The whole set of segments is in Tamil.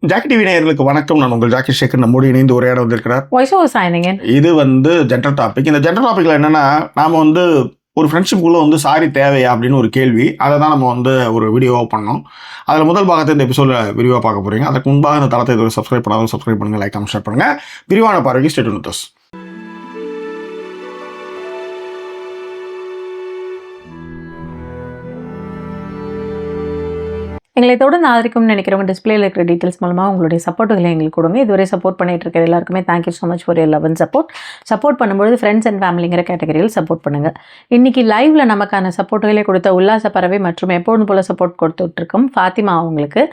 ஜாக்கி டிவி நேயர்களுக்கு வணக்கம். நான் உங்கள் ஜாக்கி சேகர். நம்மோடு இணைந்து உரையாட வந்திருக்கிறார். இது ஜென்ரல் டாபிக். இந்த ஜென்ரல் டாபிக்ல என்னன்னா, நாம ஒரு ஃப்ரெண்ட்ஷிப்புக்குள்ள சாரி தேவையா அப்படின்னு ஒரு கேள்வி. அதை தான் நம்ம ஒரு வீடியோவாக பண்ணோம். அதில் முதல் பாகத்தை இந்த எபிசோட விரிவாக பார்க்க போறீங்க. அதுக்கு முன்பாக இந்த தளத்தை இதுவரை சப்ஸ்கிரைப் பண்ணாலும் சப்ஸ்கிரைப் பண்ணுங்க, லைக் ஷேர் பண்ணுங்க. விரிவான பார்வைக்கு ஸ்டே டியூன் வித் அஸ். எங்களை தொடர்ந்து ஆதரிக்கும்னு நினைக்கிறவங்க டிஸ்பிளேல இருக்கிற டீட்டெயில்ஸ் மூலமாக உங்களுடைய சப்போர்ட்டுகளை எங்களுக்கு கொடுங்க. இதுவரை சப்போர்ட் பண்ணிட்டு இருக்கிற எல்லாருக்குமே thank you so much for your love and support பண்ணும்போது ஃப்ரெண்ட்ஸ் அண்ட் ஃபேமிலிங்கிற கேட்டகரியில் சப்போர்ட் பண்ணுங்கள். இன்றைக்கி லைவில் நமக்கான சப்போர்ட்டுகளை கொடுத்த உல்லாச பறவை மற்றும் எப்போதும் போல் சப்போர்ட் கொடுத்துட்ருக்கோம் ஃபாத்திமா அவங்களுக்கு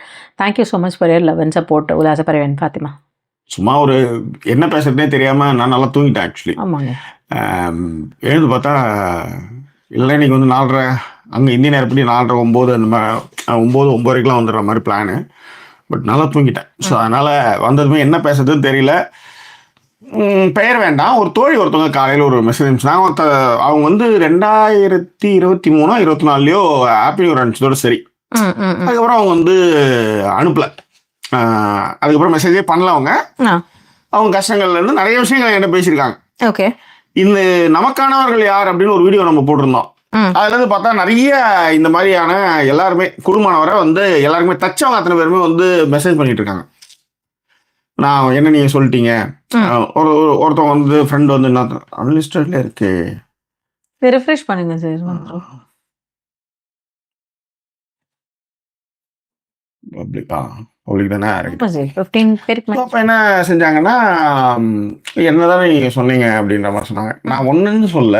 thank you so much for your love and support. உல்லாச பறவை ஃபாத்திமா. சும்மா என்ன பேசுறதுனே தெரியாமல் நான் நல்லா தூங்கிட்டேன் ஆக்சுவலி. ஆமாங்க. எழுந்து பார்த்தா இல்லை, இன்னைக்கு 4:30 அங்கே இந்திய நேரப்படி 4:30 9 அந்த மாதிரி 9:30க்கெலாம் வந்துடுற மாதிரி பிளானு. பட் நல்லா தூங்கிட்டேன். ஸோ அதனால் வந்ததுமே என்ன பேசுறதுன்னு தெரியல. பெயர் வேண்டாம். ஒரு தோழி ஒருத்தவங்க காலையில் ஒரு மெசேஜ் அனுப்பிச்சாங்க. அவங்க 2023 24 ஹாப்பி நியூ இயர் அனுப்பிச்சதோட சரி. அதுக்கப்புறம் அவங்க அனுப்பலை. அதுக்கப்புறம் மெசேஜே பண்ணல. அவங்க கஷ்டங்கள்லேருந்து நிறைய விஷயங்கள் என்ன பேசியிருக்காங்க. ஓகே. இந்த நமக்கானவர்கள் யார் அப்படின்னு ஒரு வீடியோ நம்ம போட்டிருந்தோம். அதுல பார்த்தா நிறைய இந்த மாதிரியான எல்லாருமே குடும்பமானவரை எல்லாருமே தச்சவங்க அத்தனை பேருமே மெசேஜ் பண்ணிட்டு இருக்காங்க. நான் என்ன நீங்க சொல்லிட்டீங்க. ஒருத்தவங்க ஃப்ரெண்ட் அன்லிஸ்டட்ல இருக்கு. ரிஃப்ரெஷ் பண்ணுங்க சார். என்ன செஞ்சாங்கன்னா, என்னதான் நீங்க சொன்னீங்க அப்படின்ற மாதிரி சொன்னாங்க. நான் ஒண்ணுன்னு சொல்ல,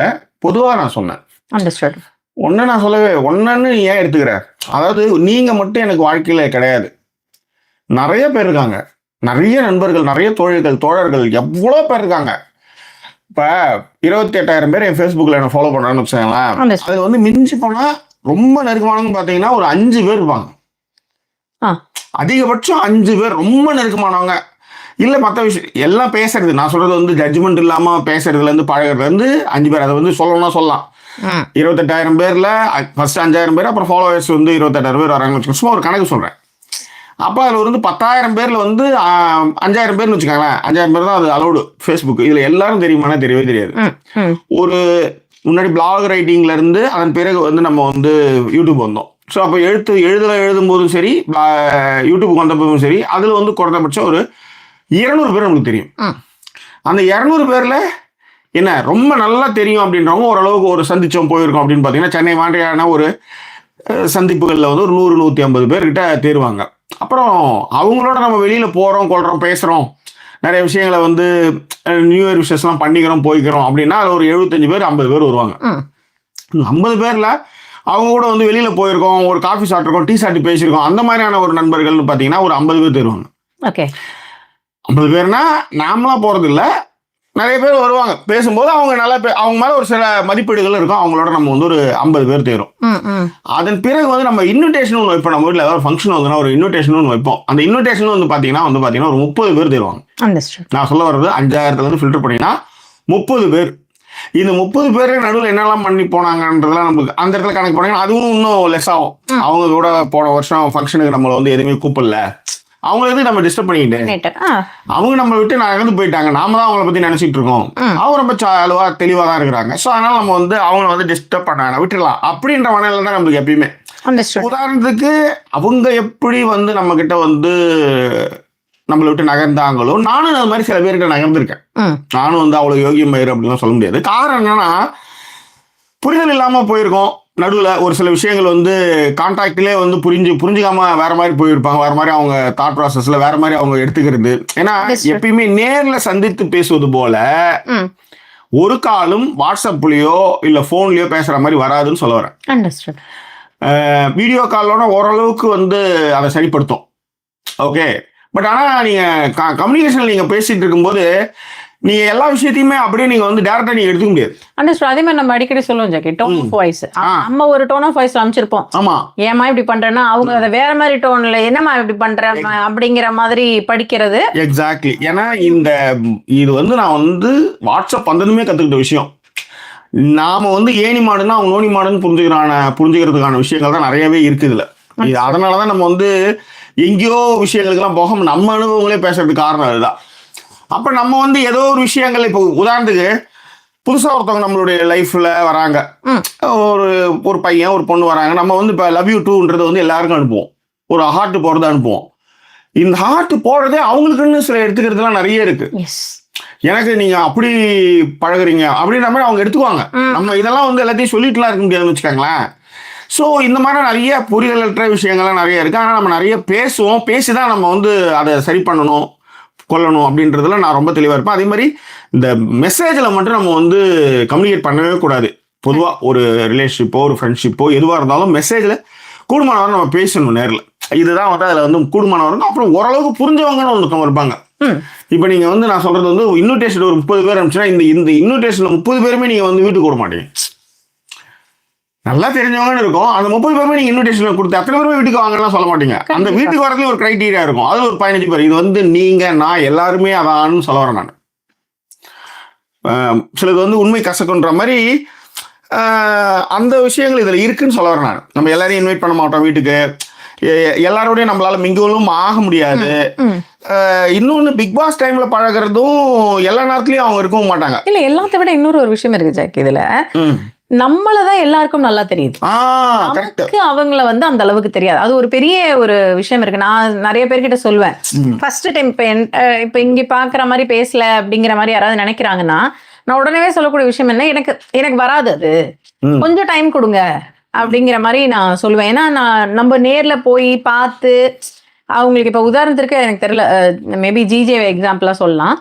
பொதுவா நான் சொன்னேன். ஒன்னு நான் சொல்லவே ஒன்னு ஏன் எடுத்துக்கிற, அதாவது நீங்க மட்டும் எனக்கு வாழ்க்கையில கிடையாது. நிறைய பேர் இருக்காங்க, நிறைய நண்பர்கள், நிறைய தோழர்கள் எவ்வளோ பேர் இருக்காங்க. இப்ப 28,000 பேர் என் ஃபேஸ்புக்ல என்ன ஃபாலோ பண்றான்னு வச்சுக்கோங்களேன். அது மிஞ்சி போனா ரொம்ப நெருக்கமானவங்க பாத்தீங்கன்னா ஒரு 5 பேர் இருப்பாங்க. அதிகபட்சம் 5 பேர் ரொம்ப நெருக்கமானவங்க. இல்ல மற்ற விஷயம் எல்லாம் பேசுறது, நான் சொல்றது ஜட்ஜ்மெண்ட் இல்லாம பேசுறதுல இருந்து பழகிறதுல இருந்து 5 பேர். அதை சொல்லணும்னா சொல்லலாம். 28,000 பேர்ல ஃபர்ஸ்ட் 5,000 பேர், அப்புறம் ஃபாலோவர்ஸ் 28,000 பேர் வராங்கன்னு வச்சுக்கோங்க. சும்மா ஒரு கணக்கு சொல்றேன். அப்போ அதில் 10,000 பேர்ல 5,000 பேர்னு வச்சுக்கோங்களேன். 5,000 பேர் தான் அது அலௌடு ஃபேஸ்புக். இதுல எல்லாரும் தெரியுமானா தெரியவே தெரியாது. ஒரு முன்னாடி பிளாக் ரைட்டிங்ல இருந்து அதன் பிறகு நம்ம யூடியூப் வந்தோம். ஸோ அப்போ எழுதும் போதும் சரி, யூடியூப் வந்த போதும் சரி, அதில் குறைந்தபட்சம் ஒரு 200 பேர் நமக்கு தெரியும். அந்த 200 பேர்ல என்ன ரொம்ப நல்லா தெரியும் அப்படின்றவங்க ஓரளவுக்கு ஒரு சந்திச்சோம் போயிருக்கோம் அப்படின்னு பார்த்தீங்கன்னா, சென்னை மாதிரியான ஒரு சந்திப்புகளில் ஒரு 100-150 பேர்கிட்ட தேருவாங்க. அப்புறம் அவங்களோட நம்ம வெளியில போறோம், கொள்றோம், பேசுறோம், நிறைய விஷயங்களை நியூ இயர் விஷயம்லாம் பண்ணிக்கிறோம், போய்க்கிறோம் அப்படின்னா அது ஒரு 75 பேர் 50 பேர் வருவாங்க. 50 பேர்ல அவங்க கூட வெளியில போயிருக்கோம், ஒரு காஃபி சாப்பிட்ருக்கோம், டீ சாப்பிட்டு பேசியிருக்கோம், அந்த மாதிரியான ஒரு நண்பர்கள்னு பார்த்தீங்கன்னா ஒரு 50 பேர் தருவாங்க. ஓகே. 50 பேர்னா நாமளா போறது இல்லை, நிறைய பேர் வருவாங்க. பேசும்போது அவங்க நல்லா அவங்க மேல ஒரு சில மதிப்பீடுகள் இருக்கும். அவங்களோட நம்ம ஒரு 50 பேர் தேரும். அதன் பிறகு நம்ம இன்விடேஷன் ஒன்று வைப்போம். நம்ம வீட்டில் ஏதாவது ஃபங்க்ஷன் ஒரு இன்விடேஷன் ஒன்று வைப்போம். அந்த இன்விடேஷன் பார்த்தீங்கன்னா ஒரு 30 பேர் தேருவாங்க. நான் சொல்ல வர்றது 5,000 ஃபில்டர் பண்ணினா 30 பேர். இந்த 30 பேர் நடுவில் என்னெல்லாம் பண்ணி போனாங்கன்றதெல்லாம் நமக்கு அந்த இடத்துல கணக்கு போனாங்கன்னா அதுவும் இன்னும் லெஸ் ஆகும். அவங்க கூட போன வருஷம் ஃபங்க்ஷனுக்கு நம்மளை எதுவுமே கூப்பிடல, அவங்களுக்கு நம்ம டிஸ்டர்ப் பண்ணிக்கிட்டு அவங்க நம்ம விட்டு நகர்ந்து போயிட்டாங்க, நாம தான் அவங்கள பத்தி நினைச்சிட்டு இருக்கோம், அவங்க ரொம்ப அழுவா தெளிவா தான் இருக்கிறாங்க. ஸோ அதனால நம்ம அவங்கள டிஸ்டர்ப் பண்ண விட்டுடலாம் அப்படின்ற மனநிலை தான் நம்மளுக்கு எப்பயுமே. உதாரணத்துக்கு அவங்க எப்படி நம்ம கிட்ட நம்மளை விட்டு நகர்ந்தாங்களோ, நானும் அது மாதிரி சில பேர்கிட்ட நகர்ந்துருக்கேன். நானும் அவ்வளவு யோகியம் பயிர் அப்படின்னு சொல்ல முடியாது. காரணம் என்னன்னா, புரிதல் இல்லாம போயிருக்கோம். நடுவில் ஒரு சில விஷயங்கள் கான்டாக்ட்லேயே புரிஞ்சுக்காம வேற மாதிரி போயிருப்பாங்க. வேற மாதிரி அவங்க தாட் ப்ராசஸ்ல வேற மாதிரி அவங்க எடுத்துக்கிறது. ஏன்னா எப்பயுமே நேர்ல சந்தித்து பேசுவது போல ஒரு காலும் வாட்ஸ்அப்லயோ இல்ல போன்லயோ பேசுற மாதிரி வராதுன்னு சொல்ல வரேன். வீடியோ காலோட ஓரளவுக்கு அதை சரிப்படுத்தும். ஓகே. பட் ஆனா நீங்க கம்யூனிகேஷன்ல நீங்க பேசிட்டு இருக்கும்போது நீங்க எல்லா விஷயத்தையுமே அப்படியே நீங்க டைரக்டா நீங்க எடுத்துக்க முடியாது. அதே மாதிரி நம்ம அடிக்கடி சொல்லுவோம் ஜாக்கி, டோன் ஆஃப் வாய்ஸ். நம்ம ஒரு டோன் ஆஃப் வாய்ஸ் அமைச்சிருப்போம். ஆமா, ஏமா இப்படி பண்றேன்னா அவங்க அதை வேற மாதிரி டோன்ல என்னமா இப்படி பண்ற அப்படிங்கிற மாதிரி படிக்கிறது. எக்ஸாக்ட்லி. ஏன்னா இது நான் வாட்ஸ்அப் வந்ததுமே கத்துக்கிட்ட விஷயம். நாம ஏணி மாடுன்னா அவங்க நோனி மாடுன்னு புரிஞ்சுக்கிறதுக்கான விஷயங்கள் தான் நிறையவே இருக்குதுல. அதனாலதான் நம்ம எங்கேயோ விஷயங்களுக்கெல்லாம் போகாம நம்ம அனுபவங்களே பேசுறதுக்கு காரணம் அதுதான். அப்ப நம்ம வந்து ஏதோ ஒரு விஷயங்கள் இப்போ உதாரணத்துக்கு புதுசா ஒருத்தவங்க நம்மளுடைய லைஃப்ல வராங்க, ஒரு பையன் ஒரு பொண்ணு வராங்க, நம்ம வந்து இப்போ லவ் யூ டூன்றது வந்து எல்லாருக்கும் அனுப்புவோம், ஒரு ஹார்ட் போடுறது அனுப்புவோம். இந்த ஹார்ட் போடுறதே அவங்களுக்குன்னு சில எடுத்துக்கிறதுலாம் நிறைய இருக்கு. எனக்கு நீங்க அப்படி பழகுறீங்க அப்படின்ற மாதிரி அவங்க எடுத்துக்குவாங்க. நம்ம இதெல்லாம் வந்து எல்லாத்தையும் சொல்லிட்டுலாம் இருக்க முடியாதுன்னு வச்சுக்கோங்களேன். ஸோ இந்த மாதிரி நிறைய புரிதலற்ற விஷயங்கள்லாம் நிறைய இருக்கு. ஆனால் நம்ம நிறைய பேசுவோம், பேசிதான் நம்ம வந்து அதை சரி பண்ணணும் கொள்ளணும் அப்படின்றதுல நான் ரொம்ப தெளிவாக இருப்பேன். அதே மாதிரி இந்த மெசேஜில் மட்டும் நம்ம வந்து கம்யூனிகேட் பண்ணவே கூடாது. பொதுவாக ஒரு ரிலேஷன்ஷிப்போ ஒரு ஃப்ரெண்ட்ஷிப்போ எதுவாக இருந்தாலும் மெசேஜில் கூடுமானவரை நம்ம பேசணும் நேரில். இதுதான் வந்து அதில் வந்து கூடுமானவரும் அப்புறம் ஓரளவுக்கு புரிஞ்சவங்கன்னு ஒருத்தவங்க இருப்பாங்க. இப்போ நீங்கள் வந்து நான் சொல்கிறது வந்து இன்விடேஷன் ஒரு 30 பேர் அனுப்பிச்சுன்னா இந்த இன்விடேஷனில் 30 பேருமே நீங்கள் வந்து வீட்டுக்கு விட மாட்டீங்க. நல்லா தெரிஞ்சவங்கன்னு இருக்கும். அந்த 30 பேருமே நீங்கள் இன்விடேஷன் கொடுத்து அத்தனை பேருமே வீட்டுக்கு வாங்கலாம் சொல்ல மாட்டீங்க. அந்த வீட்டுக்கு வரதுலேயும் ஒரு கிரைட்டீரியா இருக்கும். அது ஒரு 15 பேர். இது வந்து நீங்கள் நான் எல்லாருமே அதான்னு சொல்ல வரேன் நான். சிலது வந்து உண்மை கசக்குன்ற மாதிரி அந்த விஷயங்கள் இதில் இருக்குன்னு சொல்ல வரேன் நான். நம்ம எல்லாரையும் இன்வைட் பண்ண மாட்டோம் வீட்டுக்கு, எல்லாரோடையும் நம்மளால மிங்கலும் ஆக முடியாது. இன்னொன்னு பிக் பாஸ் டைம்ல பழகிறதும் எல்லா நேரத்துலயும் அவங்க இருக்கவும் மாட்டாங்க. இல்ல எல்லாத்த விட இன்னொரு ஒரு விஷயம் இருக்கு ஜாக். இதுல நம்மளதான் எல்லாருக்கும் நல்லா தெரியுது, நமக்கு அவங்கள வந்து அந்த அளவுக்கு தெரியாது. அது ஒரு பெரிய ஒரு விஷயம் இருக்கு. நான் நிறைய பேர்கிட்ட சொல்லுவேன், ஃபர்ஸ்ட் டைம் இப்ப இங்க பாக்குற மாதிரி பேசல அப்படிங்கிற மாதிரி யாராவது நினைக்கிறாங்கன்னா நான் உடனே சொல்லக்கூடிய விஷயம் என்ன, எனக்கு வராது, அது கொஞ்சம் டைம் கொடுங்க அப்படிங்கிற மாதிரி நான் சொல்லுவேன். ஏன்னா நம்ம நேர்ல போய் பார்த்து அவங்களுக்கு இப்ப உதாரணத்திற்கு எனக்கு தெரியல, மேபி ஜிஜே எக்ஸாம்பிளா சொல்லலாம்.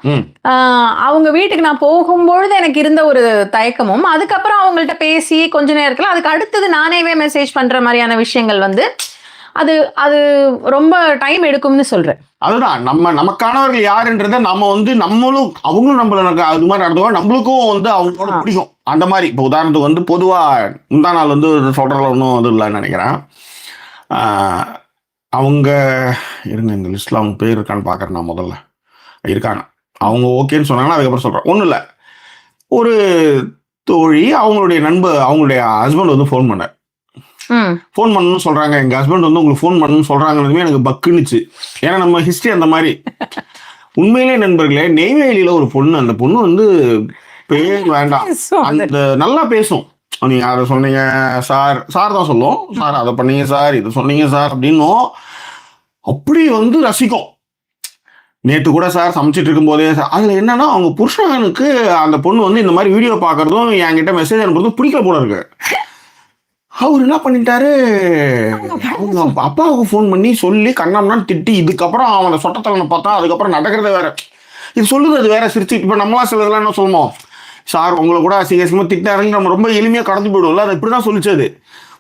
அவங்க வீட்டுக்கு நான் போகும்பொழுது எனக்கு இருந்த ஒரு தயக்கமும், அதுக்கப்புறம் அவங்கள்ட்ட பேசி கொஞ்ச நேரத்துல அதுக்கு அடுத்தது நானேவே மெசேஜ் பண்ற மாதிரியான விஷயங்கள் வந்து அது ரொம்ப டைம் எடுக்கும்னு சொல்றேன். அதுதான் நமக்கானவர்கள் யாருன்றத நம்ம வந்து நம்மளும் அவங்களும் நம்மளுக்கு அது மாதிரி நடந்துவோம், நம்மளுக்கும் வந்து அவங்களோட பிடிக்கும். அந்த மாதிரி இப்போ உதாரணத்துக்கு வந்து பொதுவா முந்தா நாள் வந்து சொல்றதுல ஒன்றும் அது இல்லைன்னு நினைக்கிறேன். அவங்க இருங்க இந்த லிஸ்ட்ல அவங்க பேர் இருக்கான்னு பார்க்குறேன். நான் முதல்ல இருக்காங்க, அவங்க ஓகேன்னு சொன்னாங்கன்னா அதுக்கப்புறம் சொல்கிறேன். ஒன்றும் இல்லை, ஒரு தோழி அவங்களுடைய ஹஸ்பண்ட் வந்து ஃபோன் பண்ணார். ஃபோன் பண்ணணும்னு சொல்கிறாங்க, எங்கள் ஹஸ்பண்ட் வந்து உங்களுக்கு ஃபோன் பண்ணணும்னு சொல்கிறாங்கன்னதுமே எனக்கு பக்குன்னுச்சு. ஏன்னா நம்ம ஹிஸ்ட்ரி அந்த மாதிரி. உண்மையிலே நண்பர்களே, நெய்வேலியில் ஒரு பொண்ணு, அந்த பொண்ணு வந்து பேர் வேண்டாம், அந்த நல்லா பேசும். நீங்கள் அதை சொன்னீங்க சார், சார் தான் சொல்லுவோம், சார் அதை பண்ணீங்க சார், இது சொன்னீங்க சார் அப்படின்னும் அப்படி வந்து ரசிக்கும். நேற்று கூட சார் சமைச்சிட்டு இருக்கும் போதே சார். அதில் என்னன்னா அவங்க புருஷனுக்கு அந்த பொண்ணு வந்து இந்த மாதிரி வீடியோ பார்க்கறதும் என்கிட்ட மெசேஜ் அனுப்புறதும் பிடிக்கல போல இருக்கு. அவர் என்ன பண்ணிட்டாரு, அவங்க அப்பாவுக்கு ஃபோன் பண்ணி சொல்லி கண்ணாமண்ணான்னு திட்டி, இதுக்கப்புறம் அவனை சொட்டத்தலனை பார்த்தா அதுக்கப்புறம் நடக்கிறத வேற, இது சொல்லுது அது வேற சிரிச்சு. இப்போ நம்மளாம் சிலதெல்லாம் என்ன சொல்லணும், சார் உங்களை கூட அசிங்கமாக திட்டாருன்னு நம்ம ரொம்ப எளிமையாக கடந்து போயிடுவோம்ல, அது இப்படி தான் சொல்லிச்சு. அது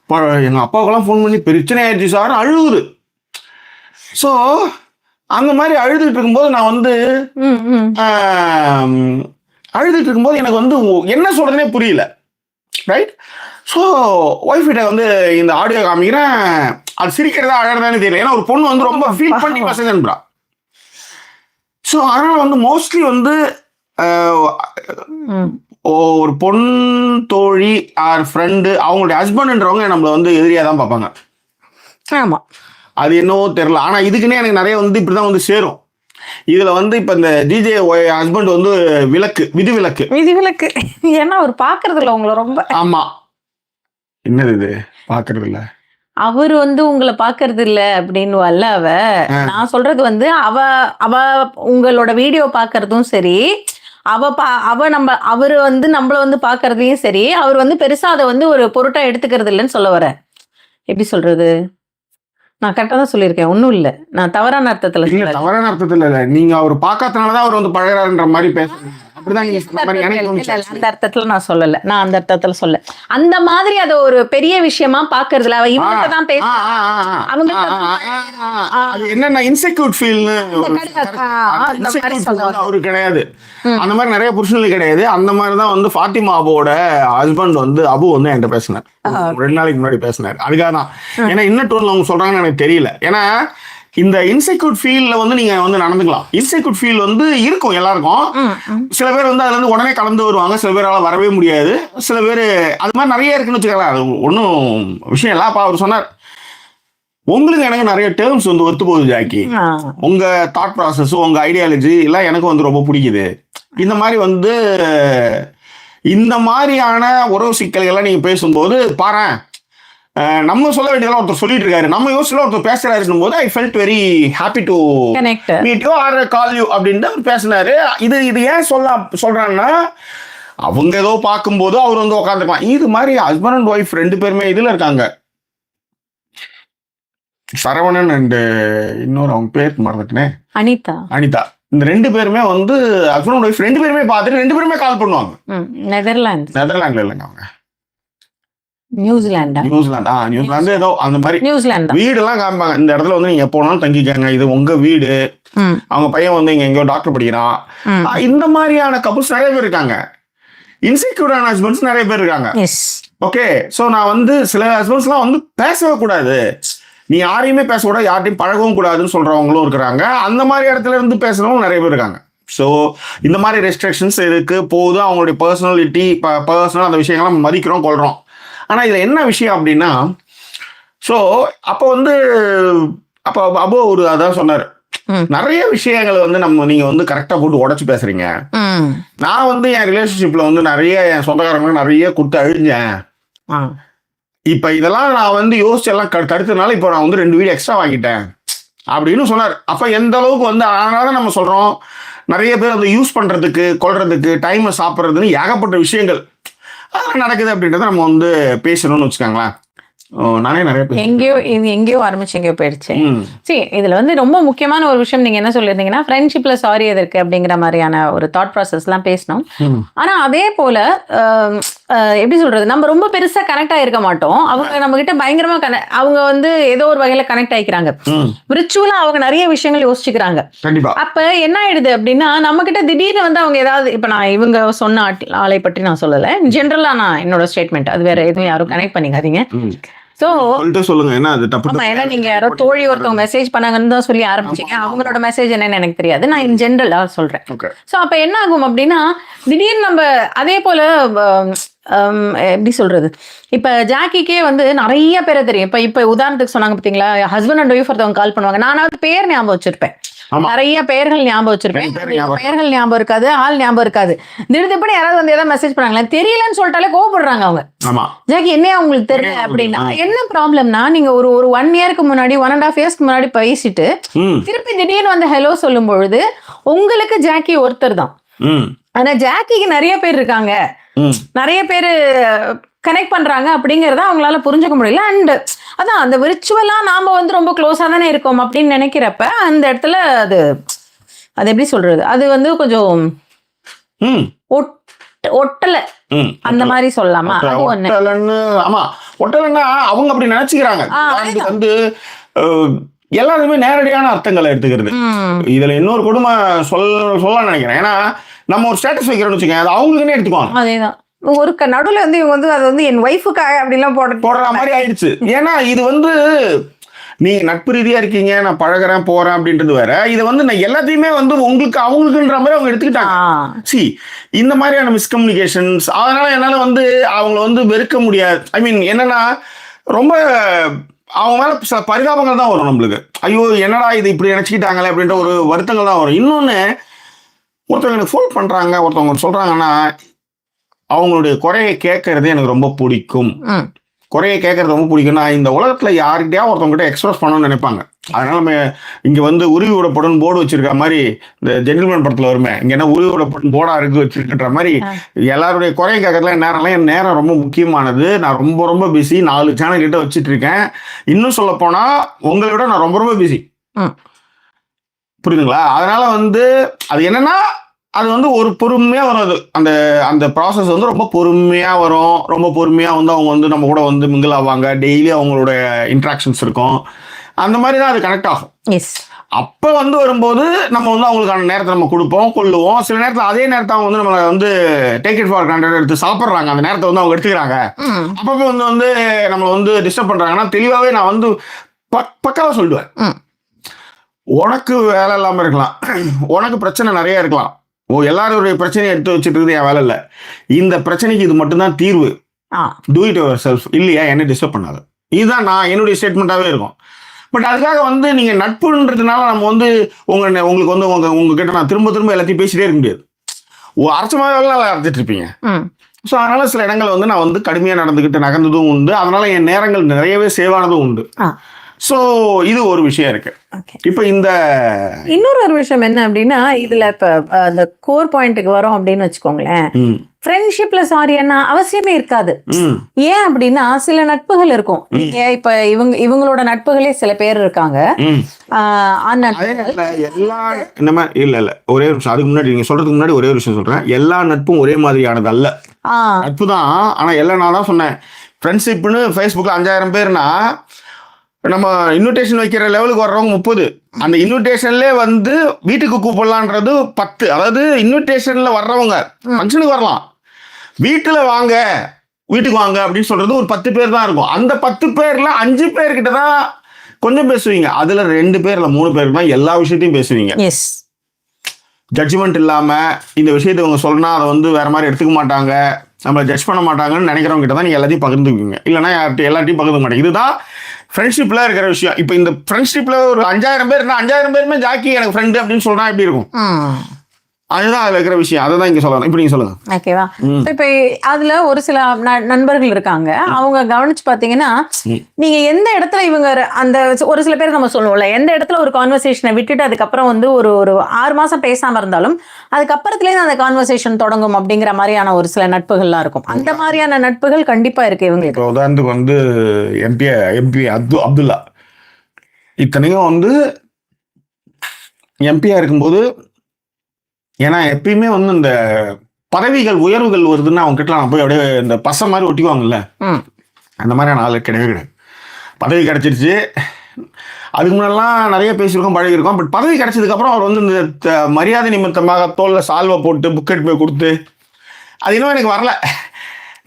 இப்போ எங்கள் அப்பாவுக்கெல்லாம் ஃபோன் பண்ணி பிரச்சனை ஆயிடுச்சு சார் அழுகுது. ஸோ அந்த மாதிரி அழுதுகிட்டு இருக்கும்போது நான் வந்து அழுதுகிட்டு இருக்கும்போது எனக்கு வந்து என்ன சொல்கிறதுனே புரியல, ரைட்? ஸோ ஒய்ஃப் கிட்ட வந்து இந்த ஆடியோ காமிக்கிறேன், அது சிரிக்கிறதா அழகிறதானே தெரியல. ஏன்னா ஒரு பொண்ணு வந்து ரொம்ப ஃபீல் பண்ணி மெசேஜ் அனுப்புறா. ஸோ அதனால் வந்து மோஸ்ட்லி வந்து ஒரு பொன் தோழி ஆர் ஃப்ரெண்டு அவங்களுடைய ஹஸ்பண்ட்ன்றவங்க நம்மளை வந்து எதிரியாக தான் பார்ப்பாங்க. ஆமாம், அது என்னவோ தெரியல. ஆனால் இதுக்குன்னே எனக்கு நிறைய வந்து இப்படி தான் வந்து சேரும். இதில் வந்து இப்போ இந்த டிஜே ஹஸ்பண்ட் வந்து விதிவிலக்கு. ஏன்னா அவர் பார்க்கறதில்ல உங்களை ரொம்ப. ஆமாம், என்னது இது பார்க்கறது இல்லை, அவர் வந்து உங்களை பார்க்கறது இல்ல அப்படின்னு அல்ல. நான் சொல்றது வந்து அவ உங்களோட வீடியோ பார்க்கறதும் சரி, அவரு வந்து நம்மள வந்து பார்க்கறதையும் சரி, அவர் வந்து பெருசா அதை வந்து ஒரு பொருட்டா எடுத்துக்கிறது இல்லைன்னு சொல்ல வர. எப்படி சொல்றது, நான் கரெக்டாக தான் சொல்லியிருக்கேன், ஒன்றும் இல்லை, நான் தவறான அர்த்தத்தில் இல்லை, தவறான அர்த்தத்தில் இல்லை, நீங்கள் அவர் பார்க்காதனால தான் அவர் வந்து பழகிறாருன்ற மாதிரி பேசுறீங்க. அந்த அர்த்தத்துல நான் சொல்லல, நான் அந்த அர்த்தத்துல சொல்ல. அந்த மாதிரி அதை ஒரு பெரிய விஷயமா பாக்குறதுல அவ இவங்க தான் அவங்க என்னன்னா இன்செக்யூர் ஃபீல்னு அவரு கிடையாது. அந்த மாதிரி நிறைய புருஷனுக்கு கிடையாது. அந்த மாதிரிதான் வந்து ஃபாத்திமாவோட ஹஸ்பண்ட் வந்து அபு வந்து என்கிட்ட பேசினார் 2 நாளைக்கு முன்னாடி பேசினார். அதுக்காக தான். ஏன்னா இன்னும் டோன்ல அவங்க சொல்றாங்கன்னு எனக்கு தெரியல. ஏன்னா இந்த இன்செக்யூர் ஃபீல்ல வந்து நீங்க வந்து நடந்துக்கலாம். இன்செக்யூர் ஃபீல் வந்து இருக்கும் எல்லாருக்கும். சில பேர் வந்து அதுல இருந்து உடனே கலந்து வருவாங்க, சில பேரால வரவே முடியாது, சில பேர் அது மாதிரி நிறைய இருக்குன்னு வச்சுக்கலாம். அது ஒன்றும் விஷயம் இல்லை. அப்ப அவர் சொன்னார், உங்களுக்கு எனக்கு நிறைய டேர்ம்ஸ் வந்து ஒத்து போகுது ஜாக்கி. உங்க தாட் ப்ராசஸ், உங்க ஐடியாலஜி எல்லாம் எனக்கு வந்து ரொம்ப பிடிக்குது. இந்த மாதிரி வந்து இந்த மாதிரியான உறவு சிக்கல்கள்லாம் நீங்க பேசும்போது பாரு, நம்ம சொல்ல வேண்டியதெல்லாம் ஒருத்தர் சொல்லிட்டு இருக்காரு, நம்ம யோசிச்சுல ஒருத்தர் பேசுறாருன்னும் போது I felt very happy to meet you are call you அப்படின்ட்டு அவர் பேசினாரு. இது ஏன் சொல்றான்னா, அவங்க ஏதோ பார்க்கும்போது அவர் வந்து உட்காந்துக்கலாம். இது மாதிரி ஹஸ்பண்ட் அண்ட் ஒய்ஃப் 2 பேருமே இதுல இருக்காங்க. சரவணன் அண்ட் இன்னொரு அவங்க பேர் மறந்துட்டேன், அனிதா. இந்த 2 பேருமே வந்து ஹஸ்பண்ட் அண்ட் ஒய்ஃப் 2 பேருமே பார்த்துட்டு 2 பேருமே கால் பண்ணுவாங்க. நெதர்லாண்ட்ல இல்லைங்க, அவங்க நியூசிலாந்து ஏதோ அந்த மாதிரி வீடு எல்லாம் காமிப்பாங்க. இந்த இடத்துல வந்து நீங்க எப்போ வேணாலும் தங்கிக்கங்க, இது உங்க வீடு. அவங்க பையன் வந்து இங்க எங்கேயோ டாக்டர் படிக்கிறான். இந்த மாதிரியான கப்புள்ஸ் நிறைய பேர் இருக்காங்க. இன்செக்யூரான ஹஸ்பண்ட்ஸ் நிறைய பேர் இருக்காங்க. ஓகே, சோ நான் வந்து சில ஹஸ்பண்ட்ஸ்லாம் வந்து பேசவே கூடாது, நீ யாரையுமே பேசக்கூடாது, யார்ட்டையும் பழகவும் கூடாதுன்னு சொல்றவங்களும் இருக்கிறாங்க. அந்த மாதிரி இடத்துல இருந்து பேசுறவங்க நிறைய பேர் இருக்காங்க. ஸோ இந்த மாதிரி ரெஸ்ட்ரிக்ஷன்ஸ் இருக்கு போது, அவங்களுடைய பர்சனலிட்டி பர்சனல் அந்த விஷயங்கள்லாம் மதிக்கிறோம் கொள்றோம். ஆனா இதுல என்ன விஷயம் அப்படின்னா, ஸோ அப்போ வந்து அப்போ அபோ ஒரு அதான் சொன்னாரு, நிறைய விஷயங்கள் வந்து நீங்க வந்து கரெக்டா போட்டு உடைச்சு பேசுறீங்க. நான் வந்து என் ரிலேஷன்ஷிப்ல வந்து நிறைய என் சொந்தக்காரங்க நிறைய கொடுத்து அழிஞ்சேன். இப்ப இதெல்லாம் நான் வந்து யோசிச்சு எல்லாம் தடுத்ததுனால இப்போ நான் வந்து 2 வீடு எக்ஸ்ட்ரா வாங்கிட்டேன் அப்படின்னு சொன்னார். அப்ப எந்த அளவுக்கு வந்து அதனால நம்ம சொல்றோம், நிறைய பேர் அதை யூஸ் பண்றதுக்கு கொள்றதுக்கு டைமை சாப்பிட்றதுன்னு ஏகப்பட்ட விஷயங்கள் அதெல்லாம் நடக்குது அப்படின்றத நம்ம வந்து பேசணும்னு வச்சுக்கோங்களேன். நானே நிறைய எங்கேயோ ஆரம்பிச்சு எங்கேயோ போயிடுச்சு. சரி, இதுல வந்து ரொம்ப முக்கியமான ஒரு விஷயம் நீங்க என்ன சொல்லியிருந்தீங்கன்னா, ஃப்ரெண்ட்ஷிப்ல சாரி எதற்கு அப்படிங்கிற மாதிரியான ஒரு தாட் ப்ராசஸ் எல்லாம் பேசணும். ஆனா அதே போல எப்படி சொல்றது, நம்ம ரொம்ப பெருசா கனெக்ட் ஆயிருக்க மாட்டோம். அவங்க நம்ம கிட்ட பயங்கரமா அவங்க வந்து ஏதோ ஒரு வகையில கனெக்ட் ஆயிக்கிறாங்க. விர்ச்சுவலா அவங்க நிறைய விஷயங்கள் யோசிச்சுக்கிறாங்க. அப்ப என்ன ஆயிடுது அப்படின்னா, நம்ம கிட்ட திடீர்னு வந்து அவங்க ஏதாவது, இப்ப நான் இவங்க சொன்ன ஆளை பற்றி நான் சொல்லல, ஜென்ரலா நான் என்னோட ஸ்டேட்மெண்ட், அது வேற எதுவும் யாரும் கனெக்ட் பண்ணிக்காதீங்க. சொல்லுங்க என்ன அது தப்பு. ஏன்னா நீங்க யாரோ தோழி ஒருத்தவங்க மெசேஜ் பண்ணாங்கன்னு தான் சொல்லி ஆரம்பிச்சீங்க. அவங்களோட மெசேஜ் என்னன்னு எனக்கு தெரியாது, நான் இன் ஜென்ரலா சொல்றேன். சோ அப்ப என்ன ஆகும் அப்படின்னா, திடீர்னு நம்ம அதே போல எப்படி சொல்றது, இப்ப ஜாக்கிக்கே வந்து நிறைய பேரை தெரியும். இப்ப உதாரணத்துக்கு சொன்னாங்க பாத்தீங்களா, ஹஸ்பண்ட் அண்ட் ஒய்ஃப் ஒருத்தவங்க கால் பண்ணுவாங்க, நானாவது பேர் ஞாபகம் வச்சிருப்பேன், நிறைய பெயர்கள் ஞாபகம் வச்சிருப்பேன், பெயர்கள் ஞாபகம் இருக்காது, ஆள் ஞாபகம் இருக்காது. திடீர்னு யாராவது வந்து ஏதாவது மெசேஜ் பண்ணாங்களா, தெரியலன்னு சொல்லிட்டாலே கோவப்படுறாங்க அவங்க. ஜாக்கி என்னையா உங்களுக்கு தெரியல அப்படின்னா, என்ன ப்ராப்ளம்னா, நீங்க ஒரு 1 இயருக்கு முன்னாடி 1.5 இயர்ஸ்க்கு முன்னாடி பேசிட்டு திருப்பி திடீர்னு வந்து ஹலோ சொல்லும் பொழுது உங்களுக்கு ஜாக்கி ஒருத்தர் தான். ஆனா ஜாக்கிக்கு நிறைய பேர் இருக்காங்க, நிறைய பேரு கனெக்ட் பண்றாங்க அப்படிங்கறத அவங்களால புரிஞ்சுக்க முடியல. அண்ட் அதான் அந்த விர்ச்சுவலா நாம வந்து ரொம்ப க்ளோஸா தானே இருக்கோம் அப்படின்னு நினைக்கிறப்ப அந்த இடத்துல அது எப்படி சொல்றது, அது வந்து கொஞ்சம் ஒட்டல அந்த மாதிரி சொல்லலாமா? ஆமா, ஒட்டலன்னா அவங்க அப்படி நினைச்சுக்கிறாங்க. வந்து எல்லாருமே நேரடியான அர்த்தங்களை எடுத்துக்கிறது. இதுல இன்னொரு கொடுமை சொல்ல நினைக்கிறேன். ஏன்னா நம்ம ஒரு ஸ்டேட்டஸ் வைக்கிறோம்னு வச்சுக்கோங்க, அது அவங்களுக்குன்னே எடுத்துக்குவாங்க. அதேதான், ஒரு நடுவில் வந்து இவங்க வந்து அது வந்து என் ஒய்ஃபுக்காக அப்படிலாம் போடுற மாதிரி ஆயிடுச்சு. ஏன்னா இது வந்து நீங்க நட்பு ரீதியா இருக்கீங்க, நான் பழகிறேன் போறேன் அப்படின்றது வேற. இதை வந்து நான் எல்லாத்தையுமே வந்து உங்களுக்கு அவங்களுக்குன்ற மாதிரி அவங்க எடுத்துக்கிட்டாங்க. இந்த மாதிரியான மிஸ்கம்யூனிகேஷன்ஸ், அதனால என்னால வந்து அவங்கள வந்து வெறுக்க முடியாது. ஐ மீன் என்னன்னா, ரொம்ப அவங்க மேல சில பரிதாபங்கள் தான் வரும் நம்மளுக்கு. ஐயோ என்னடா இது இப்படி நினைச்சுக்கிட்டாங்களே அப்படின்ற ஒரு வருத்தங்கள் தான் வரும். இன்னொன்னு, ஒருத்தவங்க எனக்கு ஃபோன் பண்றாங்க, ஒருத்தவங்க சொல்றாங்கன்னா அவங்களுடைய குறையை கேட்கறது எனக்கு ரொம்ப பிடிக்கும். குறையை கேட்கறது ரொம்ப பிடிக்கும். நான் இந்த உலகத்துல யார்கிட்டயா ஒருத்தவங்க கிட்ட எக்ஸ்பிரஸ் பண்ணணும்னு நினைப்பாங்க. அதனால நம்ம இங்க வந்து உருவி விடப்படும் போர்டு வச்சிருக்க மாதிரி, இந்த ஜென்டில்மேன் படத்துல வருமே, இங்க என்ன உருவி விடப்படும் போர்டா இருக்கு வச்சிருக்கின்ற மாதிரி, எல்லாருடைய குறையை கேட்கறதுல என் நேரம் ரொம்ப முக்கியமானது. நான் ரொம்ப ரொம்ப பிஸி, 4 சேனல் கிட்ட வச்சிட்டு இருக்கேன். இன்னும் சொல்ல போனா உங்களை விட நான் ரொம்ப ரொம்ப பிஸி. புரியுதுங்களா? அதனால வந்து அது என்னன்னா, அது வந்து ஒரு பொறுமையா வரும். அது அந்த அந்த ப்ராசஸ் வந்து ரொம்ப பொறுமையா வரும். ரொம்ப பொறுமையா வந்து அவங்க வந்து நம்ம கூட வந்து மிங்கிள் ஆவாங்க. டெய்லி அவங்களோட இன்ட்ராக்ஷன்ஸ் இருக்கும். அந்த மாதிரி தான் அது கனெக்ட் ஆகும். அப்ப வந்து வரும்போது நம்ம வந்து அவங்களுக்கான நேரத்தை நம்ம கொடுப்போம், கொள்ளுவோம். சில நேரத்தில் அதே நேரத்தை அவங்க வந்து நம்மளை வந்து டேக் இட் ஃபார் கிராண்டட் எடுத்து சாப்பிட்றாங்க. அந்த நேரத்தை வந்து அவங்க எடுத்துக்கிறாங்க. அப்பப்போ வந்து நம்மளை வந்து டிஸ்டர்ப் பண்றாங்கன்னா தெளிவாவே நான் வந்து பக்காவா சொல்லுவேன். உனக்கு வேலை இல்லாம இருக்கலாம், உனக்கு பிரச்சனை நிறைய இருக்கலாம், எல்லாருடைய பிரச்சனையை எடுத்து வச்சுட்டு இருக்குது என் வேலை இல்லை, இந்த பிரச்சனைக்கு இது மட்டும்தான் தீர்வு, டூ இட் யுவர் செல்ஃப், இல்லையா என்ன டிஸ்டர்ப் பண்ணாது. இதுதான் நான் என்னுடைய ஸ்டேட்மெண்ட்டாகவே இருக்கும். பட் அதுக்காக வந்து நீங்க நட்புன்றதுனால நம்ம வந்து உங்களுக்கு வந்து உங்ககிட்ட நான் திரும்ப எல்லாத்தையும் பேசிட்டே இருக்க முடியாது. அரைச்சமாவே அரைச்சிட்டு இருப்பீங்க. ஸோ அதனால சில இடங்கள் வந்து நான் வந்து கடுமையாக நடந்துக்கிட்டு நகர்ந்ததும் உண்டு. அதனால என் நேரங்கள் நிறையவே சேவானதும் உண்டு. ஸோ இது ஒரு விஷயம் இருக்கு. இப்போ இன்னொரு விஷயம் என்ன அப்படின்னா, இதுல இப்ப அந்த கோர் பாயிண்ட்டுக்கு வரோம் அப்படின்னு வச்சுக்கோங்களேன். ஃப்ரெண்ட்ஷிப்ல சாரின்னா அவசியமே இருக்காது. ஏன் அப்படின்னா சில நட்புகள் இருக்கும். இப்ப இவங்களோட நட்புகளே சில பேர் இருக்காங்க. எல்லா இந்த மாதிரி இல்ல ஒரே விஷயம், அதுக்கு முன்னாடி நீங்க சொல்றதுக்கு முன்னாடி ஒரே ஒரு விஷயம் சொல்றேன். எல்லா நட்பும் ஒரே மாதிரியானது அல்ல. நட்பு தான். ஆனா எல்லாம் நான் தான் சொன்னேன், ஃப்ரெண்ட்ஷிப்னு ஃபேஸ்புக்ல 5000 பேர்னா நம்ம இன்விடேஷன் வைக்கிற லெவலுக்கு வர்றவங்க 30. அந்த இன்விடேஷன்ல வந்து வீட்டுக்கு கூப்பிடலான்றது 10. அதாவது இன்விடேஷன்ல வர்றவங்க ஃபங்க்ஷனுக்கு வரலாம், வீட்டுல வீட்டுக்கு வாங்க அப்படின்னு சொல்றது ஒரு 10 பேர் தான் இருக்கும். அந்த 10 பேர்ல 5 பேர்கிட்ட தான் கொஞ்சம் பேசுவீங்க. அதுல 2 பேர் இல்ல 3 பேருக்கு தான் எல்லா விஷயத்தையும் பேசுவீங்க. ஜட்ஜ்மெண்ட் இல்லாம இந்த விஷயத்தை இவங்க சொன்னா அதை வந்து வேற மாதிரி எடுத்துக்க மாட்டாங்க, நம்மளை ஜட்ஜ் பண்ண மாட்டாங்கன்னு நினைக்கிறவங்க கிட்ட தான் நீங்க எல்லாத்தையும் பகிர்ந்துக்குவீங்க. இல்லைன்னா எல்லாத்தையும் பகிர்ந்து மாட்டேங்க. இதுதான் ஃப்ரெண்ட்ஷிப்ல இருக்கிற விஷயம். இப்போ இந்த ஃப்ரெண்ட்ஷிப்ல ஒரு 5000 பேர் இருந்தா 5000 பேருமே ஜாக்கி எனக்கு ஃப்ரெண்டு அப்படின்னு சொல்றா எப்படி இருக்கும்? அதுதான் அதுல இருக்கிற விஷயம். அதை தான் இங்க சொல்லணும். இப்ப நீங்க சொல்லுங்க. ஓகேவா? இப்ப அதுல ஒரு சில நண்பர்கள் இருக்காங்க. அவங்க கவனிச்சு பாத்தீங்கன்னா, நீங்க எந்த இடத்துல இவங்க அந்த ஒரு சில பேர் நம்ம சொல்லுவோம்ல, எந்த இடத்துல ஒரு கான்வர்சேஷனை விட்டுட்டு அதுக்கப்புறம் வந்து ஒரு 6 மாசம் பேசாம இருந்தாலும் அதுக்கப்புறத்துலேயே அந்த கான்வர்சேஷன் தொடங்கும் அப்படிங்கிற மாதிரியான ஒரு சில நட்புகள்லாம் இருக்கும். அந்த மாதிரியான நட்புகள் கண்டிப்பா இருக்கு இவங்களுக்கு. உதாரணத்துக்கு வந்து எம்பி அப்துல்லா இத்தனையும் வந்து எம்பியா இருக்கும்போது, ஏன்னா எப்பயுமே வந்து இந்த பதவிகள் உயர்வுகள் வருதுன்னா அவங்க கிட்ட நான் போய் அப்படியே இந்த பசை மாதிரி ஒட்டிக்குவாங்கல்ல, அந்த மாதிரியான ஆளு கிடையாது. பதவி கிடைச்சிருச்சு, அதுக்கு முன்னெல்லாம் நிறைய பேசியிருக்கோம், பழகிருக்கோம். பட் பதவி கிடைச்சதுக்கப்புறம் அவர் வந்து இந்த மரியாதை நிமித்தமாக தோளில் சால்வை போட்டு புக்கெட் போய் கொடுத்து அது இன்னும் எனக்கு வரல.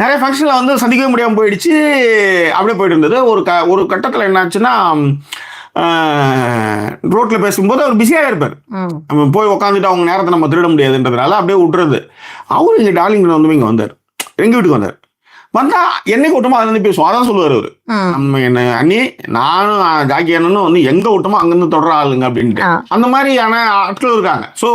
நிறைய ஃபங்க்ஷனில் வந்து சந்திக்கவே முடியாமல் போயிடுச்சு. அப்படியே போயிட்டு இருந்தது. ஒரு கட்டத்தில் என்னாச்சுன்னா, ரோட்டில் பேசும்போது அவர் பிஸியாக இருப்பார். நம்ம போய் உட்காந்துட்டு அவங்க நேரத்தை நம்ம திருட முடியாதுன்றதுனால அப்படியே விட்டுறது. அவரு இங்கே டார்லிங்டன் வந்து இங்கே வந்தார், எங்கள் வீட்டுக்கு வந்தார். வந்தா என்னை கூட்டமா அதுல இருந்து பேசுவோம். அதான் சொல்லுவார் அவரு, நம்ம என்ன அண்ணி நானும் ஜாக்கி அண்ணனும் வந்து எங்க கூட்டமா அங்கிருந்து தொடர ஆளுங்க அப்படின்ட்டு. அந்த மாதிரியான ஆட்கள் இருக்காங்க. சோ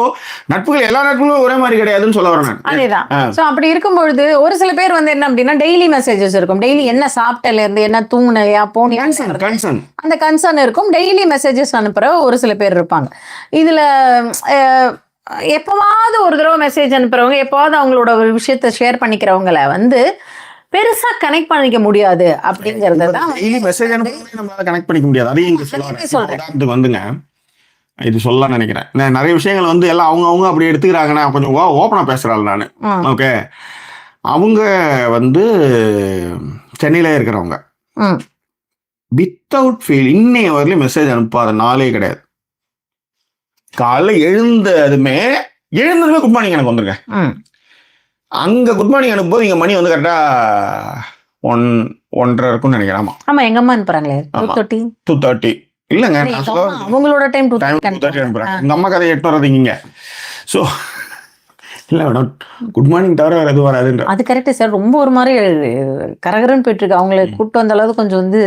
நட்புகள் எல்லா நட்புகளும் ஒரே மாதிரி கிடையாதுன்னு சொல்ல வரேன். அதேதான். சோ அப்படி இருக்கும்பொழுது ஒரு சில பேர் வந்து என்ன அப்படின்னா டெய்லி மெசேஜஸ் இருக்கும். டெய்லி என்ன சாப்பிட்டல இருந்து என்ன தூங்குனையா போனியா அந்த கன்சர்ன் இருக்கும். டெய்லி மெசேஜஸ் அனுப்புற ஒரு சில பேர் இருப்பாங்க. இதுல எப்பவாவது ஒரு தடவை மெசேஜ் அனுப்புறவங்க, எப்பவாவது அவங்களோட ஒரு விஷயத்த ஷேர் பண்ணிக்கிறவங்கள வந்து பெருசா கனெக்ட் பண்ணிக்க முடியாது அப்படிங்கறது தான். டெய்லி மெசேஜ் அனுப்புறவங்க நம்மளால கனெக்ட் பண்ணிக்க முடியாது. அதையும் இங்க சொல்றேன். வந்துங்க இது சொல்லலாம்னு நினைக்கிறேன். நிறைய விஷயங்கள் வந்து எல்லாம் அவங்க அப்படி எடுத்துக்கிறாங்க. நான் கொஞ்சம் ஓப்பனா பேசுறாள் நானு. ஓகே, அவங்க வந்து சென்னையில இருக்கிறவங்க வித்தவுட் ஃபீல் இன்னைய வரலையும் மெசேஜ் அனுப்பாத நாளே கிடையாது. காலைல எழுந்ததுமே குட் மார்னிங் எனக்கு வந்துருங்க. அங்க குட் மார்னிங் அனுப்பும்போது இங்க மணி வந்து கரெக்டா 1:30 இருக்கும்னு நினைக்கிறேன். ஆமா எங்க அம்மா அனுப்புறாங்களே 2:30 இல்லங்க, அவங்களோட டைம் 2:30 அனுப்புறாங்க. எங்க அம்மா கதை 8 வரதுங்க. ஸோ இல்ல மேடம், குட் மார்னிங் தவிர வேற எதுவும் வராதுன்ற. அது கரெக்ட் சார். ரொம்ப ஒரு மாதிரி கரகரன்னு போயிட்டு இருக்கு. அவங்களை கூப்பிட்டு வந்த அளவுக்கு கொஞ்சம் வந்து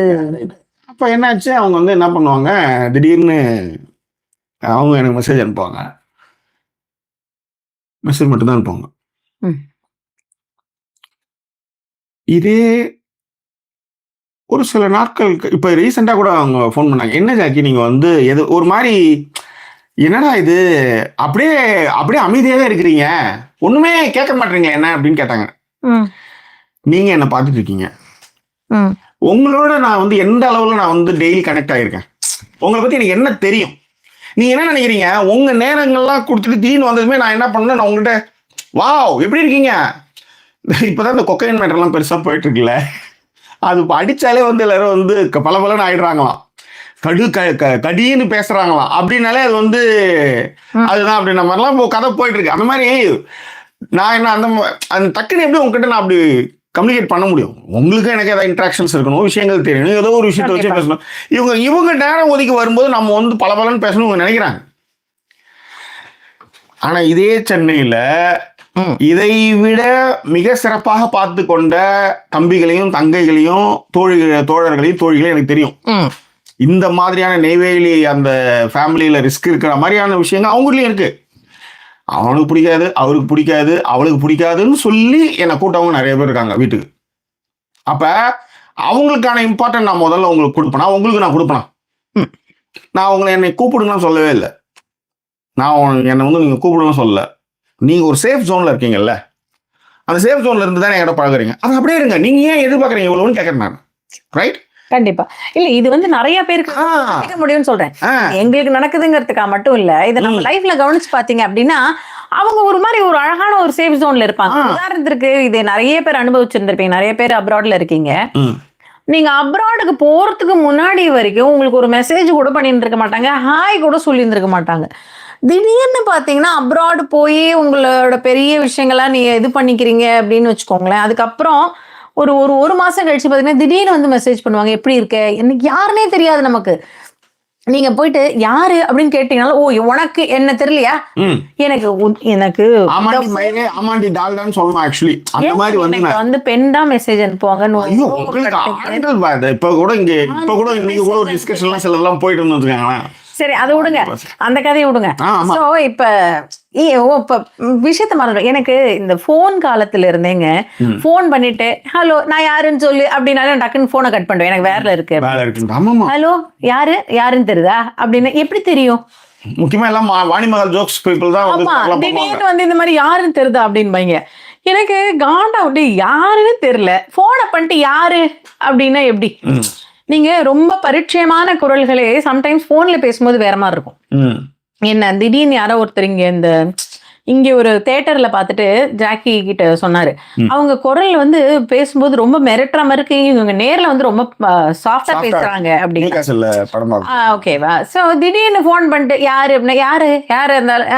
அப்ப என்னாச்சு, அவங்க வந்து என்ன பண்ணுவாங்க, திடீர்னு அவங்க எனக்கு மெசேஜ் அனுப்புவாங்க. மெசேஜ் மட்டும் தான் அனுப்புவாங்க. இதே ஒரு சில நாட்கள் இப்ப ரீசெண்டா கூட அவங்க ஃபோன் பண்ணாங்க. என்ன ஜாக்கி நீங்க வந்து எது ஒரு மாதிரி என்னடா இது அப்படியே அமைதியாவே இருக்கிறீங்க, ஒண்ணுமே கேட்க மாட்டீங்க என்ன அப்படின்னு கேட்டாங்க. நீங்க என்ன பார்த்துட்டு இருக்கீங்க, உங்களோட நான் வந்து எந்த அளவுல நான் வந்து டெய்லி கனெக்ட் ஆயிருக்கேன், உங்களை பத்தி எனக்கு என்ன தெரியும், நீங்க என்ன நினைக்கிறீங்க, உங்க நேரங்கள்லாம் கொடுத்துட்டு திடீர்னு வந்ததுமே நான் என்ன பண்ணேன், நான் உங்கள்கிட்ட வாவ் எப்படி இருக்கீங்க, இப்பதான் இந்த கொக்கைன் மேட்டர்லாம் பெருசா போயிட்டு இருக்குல்ல, அது அடிச்சாலே வந்து எல்லாரும் வந்து பலன்னு ஆயிடுறாங்களாம், கடின்னு பேசுறாங்களாம். அப்படின்னாலே அது வந்து அதுதான் அப்படின்ற மாதிரிலாம் இப்போ கதை போயிட்டு இருக்கு. அந்த மாதிரி நான் என்ன அந்த டக்குன்னு எப்படி உங்ககிட்ட நான் அப்படி கம்யூனிகேட் பண்ண முடியும்? உங்களுக்கு எனக்கு ஏதாவது இன்ட்ராக்ஷன்ஸ் இருக்கணும், விஷயங்கள் தெரியணும், ஏதோ ஒரு விஷயத்தை வச்சு பேசணும். இவங்க நேரம் ஒதுக்கி வரும்போது நம்ம வந்து பலன்னு பேசணும்னு நினைக்கிறாங்க. ஆனா இதே சென்னையில இதை விட மிக சிறப்பாக பார்த்து கொண்ட தம்பிகளையும் தங்கைகளையும் தோழர்களையும் எனக்கு தெரியும். இந்த மாதிரியான நெய்வேலி அந்த ஃபேமிலியில ரிஸ்க் இருக்கிற மாதிரியான விஷயங்கள் அவங்களையும் இருக்கு. அவனுக்கு பிடிக்காது, அவருக்கு பிடிக்காது, அவளுக்கு பிடிக்காதுன்னு சொல்லி என்னை கூட்டவங்க நிறைய பேர் இருக்காங்க வீட்டுக்கு. அப்ப அவங்களுக்கான இம்பார்ட்டன்ட் நான் முதல்ல உங்களுக்கு கொடுப்பேனா, உங்களுக்கு நான் கொடுப்பேனா? நான் உங்களை என்னை கூப்பிடுங்கன்னு சொல்லவே இல்லை. நான் என்னை வந்து நீங்க கூப்பிடுங்கன்னு சொல்லல. நீங்க ஒரு சேஃப் ஜோன்ல இருக்கீங்கல்ல, அந்த சேஃப் ஜோன்ல இருந்து தானே என்கிட்ட பழகுறீங்க. அது அப்படியே இருங்க. நீங்க ஏன் எதிர்பார்க்குறீங்க இவ்வளவுன்னு கேட்கறேன் நான். ரைட்? கண்டிப்பா. இல்ல இது வந்து நிறைய பேருக்கு கேட்க முடியும்னு சொல்றேன். எங்களுக்கு நடக்குதுங்கிறதுக்காக மட்டும் இல்ல. இதை நம்ம லைஃப்ல கவனிச்சு பாத்தீங்க அப்படின்னா அவங்க ஒரு மாதிரி ஒரு அழகான ஒரு சேஃப் ஜோன்ல இருப்பாங்க. உதாரணத்துக்கு இது நிறைய பேர் அனுபவிச்சிருந்திருப்பீங்க. நிறைய பேர் அப்ராட்ல இருக்கீங்க. நீங்க அப்ராடுக்கு போறதுக்கு முன்னாடி வரைக்கும் உங்களுக்கு ஒரு மெசேஜ் கூட பண்ணிட்டு இருக்க மாட்டாங்க, ஹாய் கூட சொல்லியிருந்திருக்க மாட்டாங்க. திடீர்னு பாத்தீங்கன்னா அப்ராடு போய் உங்களோட பெரிய விஷயங்கள்லாம் நீங்க இது பண்ணிக்கிறீங்க அப்படின்னு வச்சுக்கோங்களேன். அதுக்கப்புறம் ஒரு மாசம் கழிச்சு பாத்தீங்கன்னா திடீர்னு வந்து மெசேஜ் பண்ணுவாங்க, எப்படி இருக்க, எனக்கு யாருன்னே தெரியாது நமக்கு. நீங்க போயிட்டு யாரு அப்படின்னு கேட்டீங்கன்னா, ஓ உனக்கு என்ன தெரியலையா, எனக்கு ஆமாண்டி டால்டான்னு சொல்லணும். ஆக்சுவலி அந்த மாதிரி வந்து பெண் தான் மெசேஜ் அனுப்புவாங்க. இப்ப கூட நீங்க கூட ஒரு டிஸ்கஷன்லாம் சிலதெல்லாம் போயிட்டு இருந்துருக்காங்களா. சரி, அதை விடுங்க, அந்த கதையை விடுங்க. சோ இப்ப விஷயத்த மறந்துடும். எனக்கு இந்த போன் காலத்துல இருந்தேங்க போன் பண்ணிட்டு ஹலோ நான் யாருன்னு சொல்லு அப்படின்னாலும் டக்குன்னு போனை கட் பண்ணுவேன். எனக்கு வேலை இருக்கு. ஹலோ யாருன்னு தெரியுதா அப்படின்னு எப்படி தெரியும்? முக்கியமா எல்லாம் வாணிமகள் ஜோக்ஸ் பீப்புள் தான் வந்து இந்த மாதிரி யாருன்னு தெரியுதா அப்படின்பாங்க. எனக்கு காண்டா அப்படி யாருன்னு தெரியல, போனை பண்ணிட்டு யாரு அப்படின்னா எப்படி? நீங்க ரொம்ப பரிச்சயமான குரல்களே சம்டைம்ஸ் போன்ல பேசும்போது வேற மாதிரி இருக்கும். என்ன திடீர்னு யாரோ ஒருத்தர் இங்க ஒரு தியேட்டர்ல பார்த்துட்டு ஜாக்கி கிட்ட சொன்னாரு, அவங்க குரல் வந்து பேசும்போது ரொம்ப மிரட்டுற மாதிரி இருக்கு, இவங்க நேர்ல வந்து ரொம்ப சாஃப்டா பேசுறாங்க அப்படின்னு. ஓகேவா? சோ திடீர்னு போன் பண்ணிட்டு யாரு அப்படின்னா யாரு இருந்தாலும்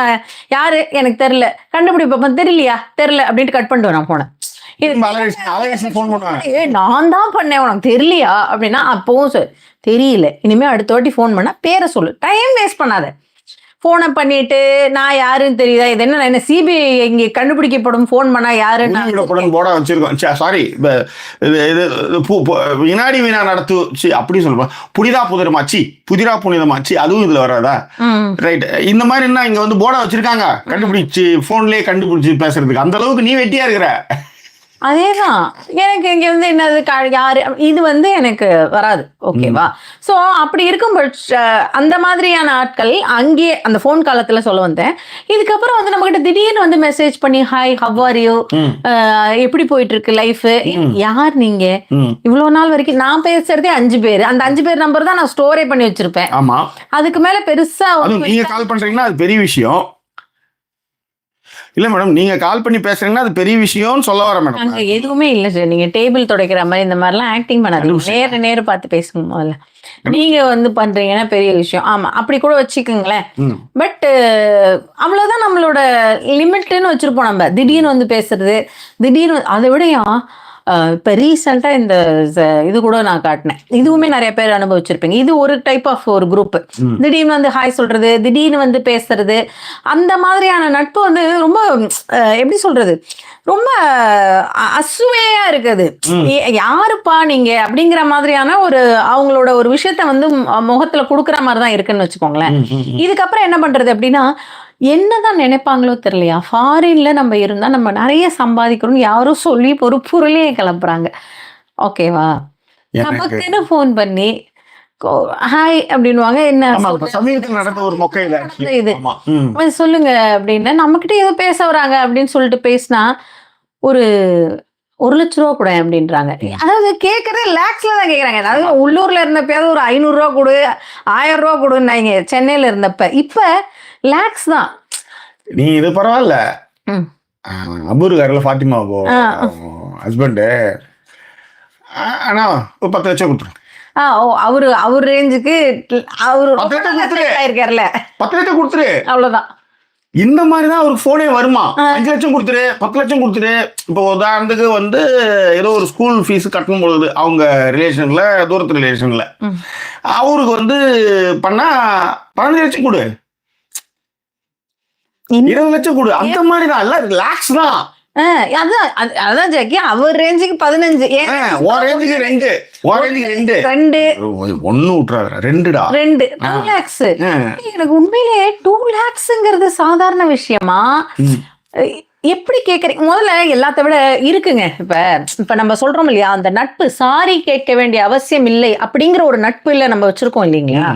யாரு எனக்கு தெரியல, கண்டுபிடிப்பா தெரியலையா தெரியல அப்படின்ட்டு கட் பண்ணிட்டு நான் போனேன். நான் தான் பண்ணேன், உனக்கு தெரியலையா அப்படின்னா அப்பவும் தெரியல, இனிமே அடுத்த வாட்டி போன் பண்ணா பேரை சொல்லு, டைம் வேஸ்ட் பண்ணாத. போனை பண்ணிட்டு நான் யாருன்னு தெரியுதா, இது என்ன சிபிஐ இங்க கண்டுபிடிக்கப்படும் போன் பண்ணா யாருன்னு போட வச்சிருக்கோம். சாரி, வினாடி வினா நடத்து அப்படி சொல்லுவோம். புதிதா புதிரமாச்சி, புதிரா புனிதமாச்சி, அதுவும் இதுல வராதா? ரைட். இந்த மாதிரி என்ன இங்க வந்து போட வச்சிருக்காங்க, கண்டுபிடிச்சு போன்லயே கண்டுபிடிச்சு பேசுறதுக்கு. அந்த அளவுக்கு நீ வெட்டியா இருக்கிற. அதேதான் எனக்கு இங்க வந்து என்னது யாரு இது வந்து எனக்கு வராது. ஓகேவா? சோ அப்படி இருக்கும் அந்த மாதிரியான ஆட்கள் அங்கேயே அந்த போன் காலத்துல சொல்ல வந்தேன். இதுக்கப்புறம் வந்து நம்ம கிட்ட திடீர்னு வந்து மெசேஜ் பண்ணி ஹாய் ஹவ் ஆர் யூ, எப்படி போயிட்டு இருக்கு லைஃப், யார் நீங்க, இவ்வளவு நாள் வரைக்கும் நான் பேசுறதே 5 பேர், அந்த 5 பேர் நம்பர் தான் நான் ஸ்டோரே பண்ணி வச்சிருப்பேன். ஆமா, அதுக்கு மேல பெருசா நீங்க கால் பண்றீங்கன்னா அது பெரிய விஷயம் இல்ல மேடம். நீங்க கால் பண்ணி பேசுறீங்கன்னா அது பெரிய விஷயம்னு சொல்ல வர மேடம். அங்க எதுவுமே இல்ல சார். நீங்க டேபிள் துடைக்கிற மாதிரி இந்த மாதிரிலாம் ஆக்டிங் பண்ணாதீங்க. நேர பார்த்து பேசுங்க முதல்ல. நீங்க வந்து பண்றீங்கன்னா பெரிய விஷயம். ஆமா, அப்படி கூட வச்சுக்கோங்களேன். பட் அவ்வளவுதான் நம்மளோட லிமிட்னு வச்சிருப்போம். நம்ம திடீர்னு வந்து பேசுறது, திடீர்னு அதை விடையும் இப்போ ரீசெண்டாக இந்த இது கூட நான் காட்டினேன். இதுவுமே நிறைய பேர் அனுபவிச்சிருப்பீங்க. இது ஒரு டைப் ஆஃப் ஒரு குரூப். திடீர்னு வந்து ஹாய் சொல்றது, திடீர்னு வந்து பேசுறது, அந்த மாதிரியான நட்பு வந்து ரொம்ப எப்படி சொல்றது, ரொம்ப அசுவையா இருக்குது. யாருப்பா நீங்க அப்படிங்கிற மாதிரியான ஒரு அவங்களோட ஒரு விஷயத்த வந்து முகத்துல கொடுக்குற மாதிரி தான் இருக்குன்னு வச்சுக்கோங்களேன். இதுக்கப்புறம் என்ன பண்றது அப்படின்னா, என்னதான் நினைப்பாங்களோ தெரியலையா, ஃபாரின்ல நம்ம இருந்தா நம்ம நிறைய சம்பாதிக்கணும்னு யாரும் சொல்லி ஒரு பொருளையே கிளப்புறாங்க. ஓகேவா? நமக்குன்னு போன் பண்ணி ஹாய் அப்படின்வாங்க. என்ன இது சொல்லுங்க அப்படின்னா, நம்மகிட்ட ஏதோ பேச வராங்க அப்படின்னு சொல்லிட்டு பேசினா ஒரு 1 லட்ச ரூபா கூட அப்படின்றாங்க. அதாவது கேட்கறதே லேக்ஸ்ல தான் கேட்கறாங்க. அதாவது உள்ளூர்ல இருந்தப்ப ஒரு 500 ரூபா கொடு, 1000 ரூபா கொடுன்னாங்க சென்னையில இருந்தப்ப. இப்ப லேக்ஸ் தான். நீ இது பரவாயில்ல, அபூர்காரில் ஃபாத்திமாவோ ஹஸ்பண்டு ஆனா ஒரு 10 லட்சம் கொடுத்துரு. அவர் ரேஞ்சுக்கு அவரு 10 லட்சம் கொடுத்துரு, அவ்வளவுதான். இந்த மாதிரிதான் அவருக்கு போனே வருமா. 5 லட்சம் கொடுத்துரு, 10 லட்சம் கொடுத்துரு. இப்போ உதாரணத்துக்கு வந்து ஏதோ ஒரு ஸ்கூல் ஃபீஸ் கட்டணும் பொழுது அவங்க ரிலேஷன்ல, தூரத்து ரிலேஷன்ல அவருக்கு வந்து பண்ணா 15 லட்சம் கொடு, 20 லட்சம் கொடு, அந்த மாதிரிதான். இல்ல ரிலாக்ஸ் தான். அதான் ஜாக்கி அவர் ரேஞ்சுக்கு 15. உன் ரேஞ்சுக்கு 2 ஒன்னு விட்டுறாரு 2 2 lakhs. எனக்கு உண்மையிலே 2 lakhsங்கிறது சாதாரண விஷயமா? எப்படி கேக்குறீங்க? முதல்ல எல்லாத்த விட இருக்குங்க. இப்ப நம்ம சொல்றோம் இல்லையா, அந்த நட்பு சாரி கேட்க வேண்டிய அவசியம் இல்லை அப்படிங்கிற ஒரு நட்பு இல்ல நம்ம வச்சிருக்கோம் இல்லைங்களா?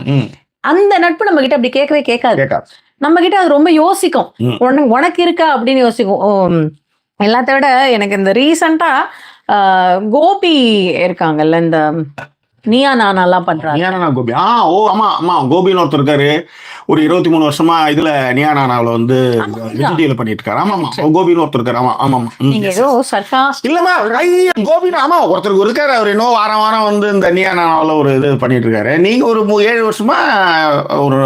அந்த நட்பு நம்ம கிட்ட அப்படி கேட்கவே கேட்காது. நம்ம கிட்ட அது ரொம்ப யோசிக்கும். உனக்கு இருக்கா அப்படின்னு யோசிக்கும். எல்லாத்த விட எனக்கு இந்த ரீசெண்டா கோபி இருக்காங்கல்ல, இந்த நீயா நானாலாம் பண்றாங்க. கோபி ஆமா கோபின்னு ஒருத்தர் இருக்காரு. ஒரு 23 வருஷமா இதுல நீயா நானால வந்து விஜிடில பண்ணிட்டு இருக்காரு. ஆமா கோபின்னு ஒருத்தர் இருக்காரு. ஆமா நீங்க ஏதோ சர்க்கா இல்லமா கோபின்னு ஒருத்தருக்கு இருக்காரு. அவர் இன்னும் வாரம் வந்து இந்த நீயா நானால ஒரு இது பண்ணிட்டு இருக்காரு. நீங்க ஒரு 7 வருஷமா ஒரு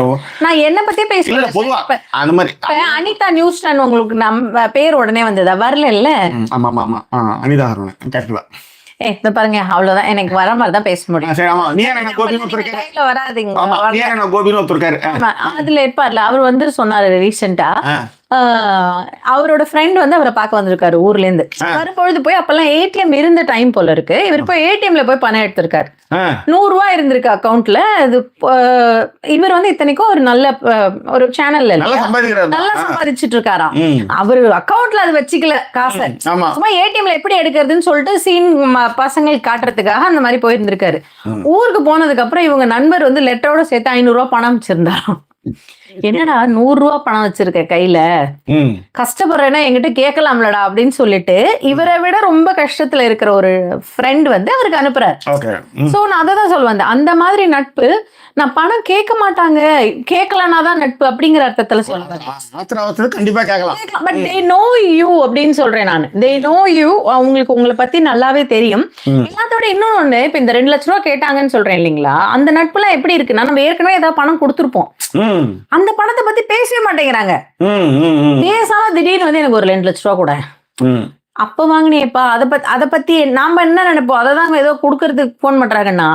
நான் என்ன பத்தி பேசல. பொதுவா அந்த மாதிரி அனிதா நியூஸ் சேனல் உங்களுக்கு நம்ம பேர் உடனே வந்ததா? வரல இல்ல? ஆமா அனிதா கரெக்ட் தான். இந்த பாருங்க, அவ்வளவுதான். எனக்கு வர மாதிரி தான் பேச முடியும். அதுல இருப்பார்ல, அவர் வந்து சொன்னாரு ரீசெண்டா, அவரோட ஃப்ரெண்ட் வந்து அவரை பார்க்க வந்திருக்காரு ஊர்ல இருந்து. வரும்பொழுது போய் அப்பெல்லாம் ஏடிஎம் இருந்த டைம் போல இருக்கு. இவர் போய் ஏடிஎம்ல போய் பணம் எடுத்திருக்காரு. 100 ரூபாய் இருந்திருக்கு அக்கௌண்ட்ல. அது இவர் வந்து இத்தனைக்கும் ஒரு நல்ல ஒரு சேனல்ல நல்லா சம்பாதிச்சுட்டு இருக்காராம். அவரு அக்கௌண்ட்ல அது வச்சுக்கல காசை, சும்மா ஏடிஎம்ல எப்படி எடுக்கிறதுன்னு சொல்லிட்டு சீன் பசங்களுக்கு காட்டுறதுக்காக அந்த மாதிரி போயிருந்திருக்காரு. ஊருக்கு போனதுக்கு அப்புறம் இவங்க நண்பர் வந்து லெட்டரோட சேர்த்து 500 ரூபாய் பணம் வச்சிருந்தாராம். என்னடா 100 ரூபாய் பணம் வச்சிருக்க கையில, கஷ்டப்படுறேன்னா என்கிட்ட கேட்கலாம்லடா அப்படின்னு சொல்லிட்டு இவரை விட ரொம்ப கஷ்டத்துல இருக்கிற ஒரு ஃப்ரெண்ட் வந்து அவருக்கு அனுப்புறாரு. சோ நான் அதை தான் சொல்ல வந்தேன். அந்த மாதிரி நட்பு, நான் பணம் கேட்க மாட்டாங்க, கேட்கலன்னா தான் நட்பு அப்படிங்கிற அர்த்தத்துல சொல்றேன். கண்டிப்பா கேட்கலாம். பட் தே நோ யூ அப்படின்னு சொல்றேன் நான். தே நோ யூ, அவங்களுக்கு உங்களை பத்தி நல்லாவே தெரியும். எல்லாத்தோட இன்னொன்னு, இப்ப இந்த 2 லட்சம் ரூபாய் கேட்டாங்கன்னு சொல்றேன் இல்லைங்களா, அந்த நட்புலாம் எப்படி இருக்குன்னா, நம்ம ஏற்கனவே ஏதாவது பணம் கொடுத்துருப்போம், அந்த பணத்தை பத்தி பேசவே மாட்டேங்கிறாங்க. பேசாம திடீர்னு வந்து எனக்கு ஒரு 2 லட்ச ரூபா கூட அப்ப வாங்கினேப்பா, அதை பத்தி நாம என்ன நினைப்போம், அதை தான் ஏதோ கொடுக்கறதுக்கு போன் பண்றாங்கன்னா,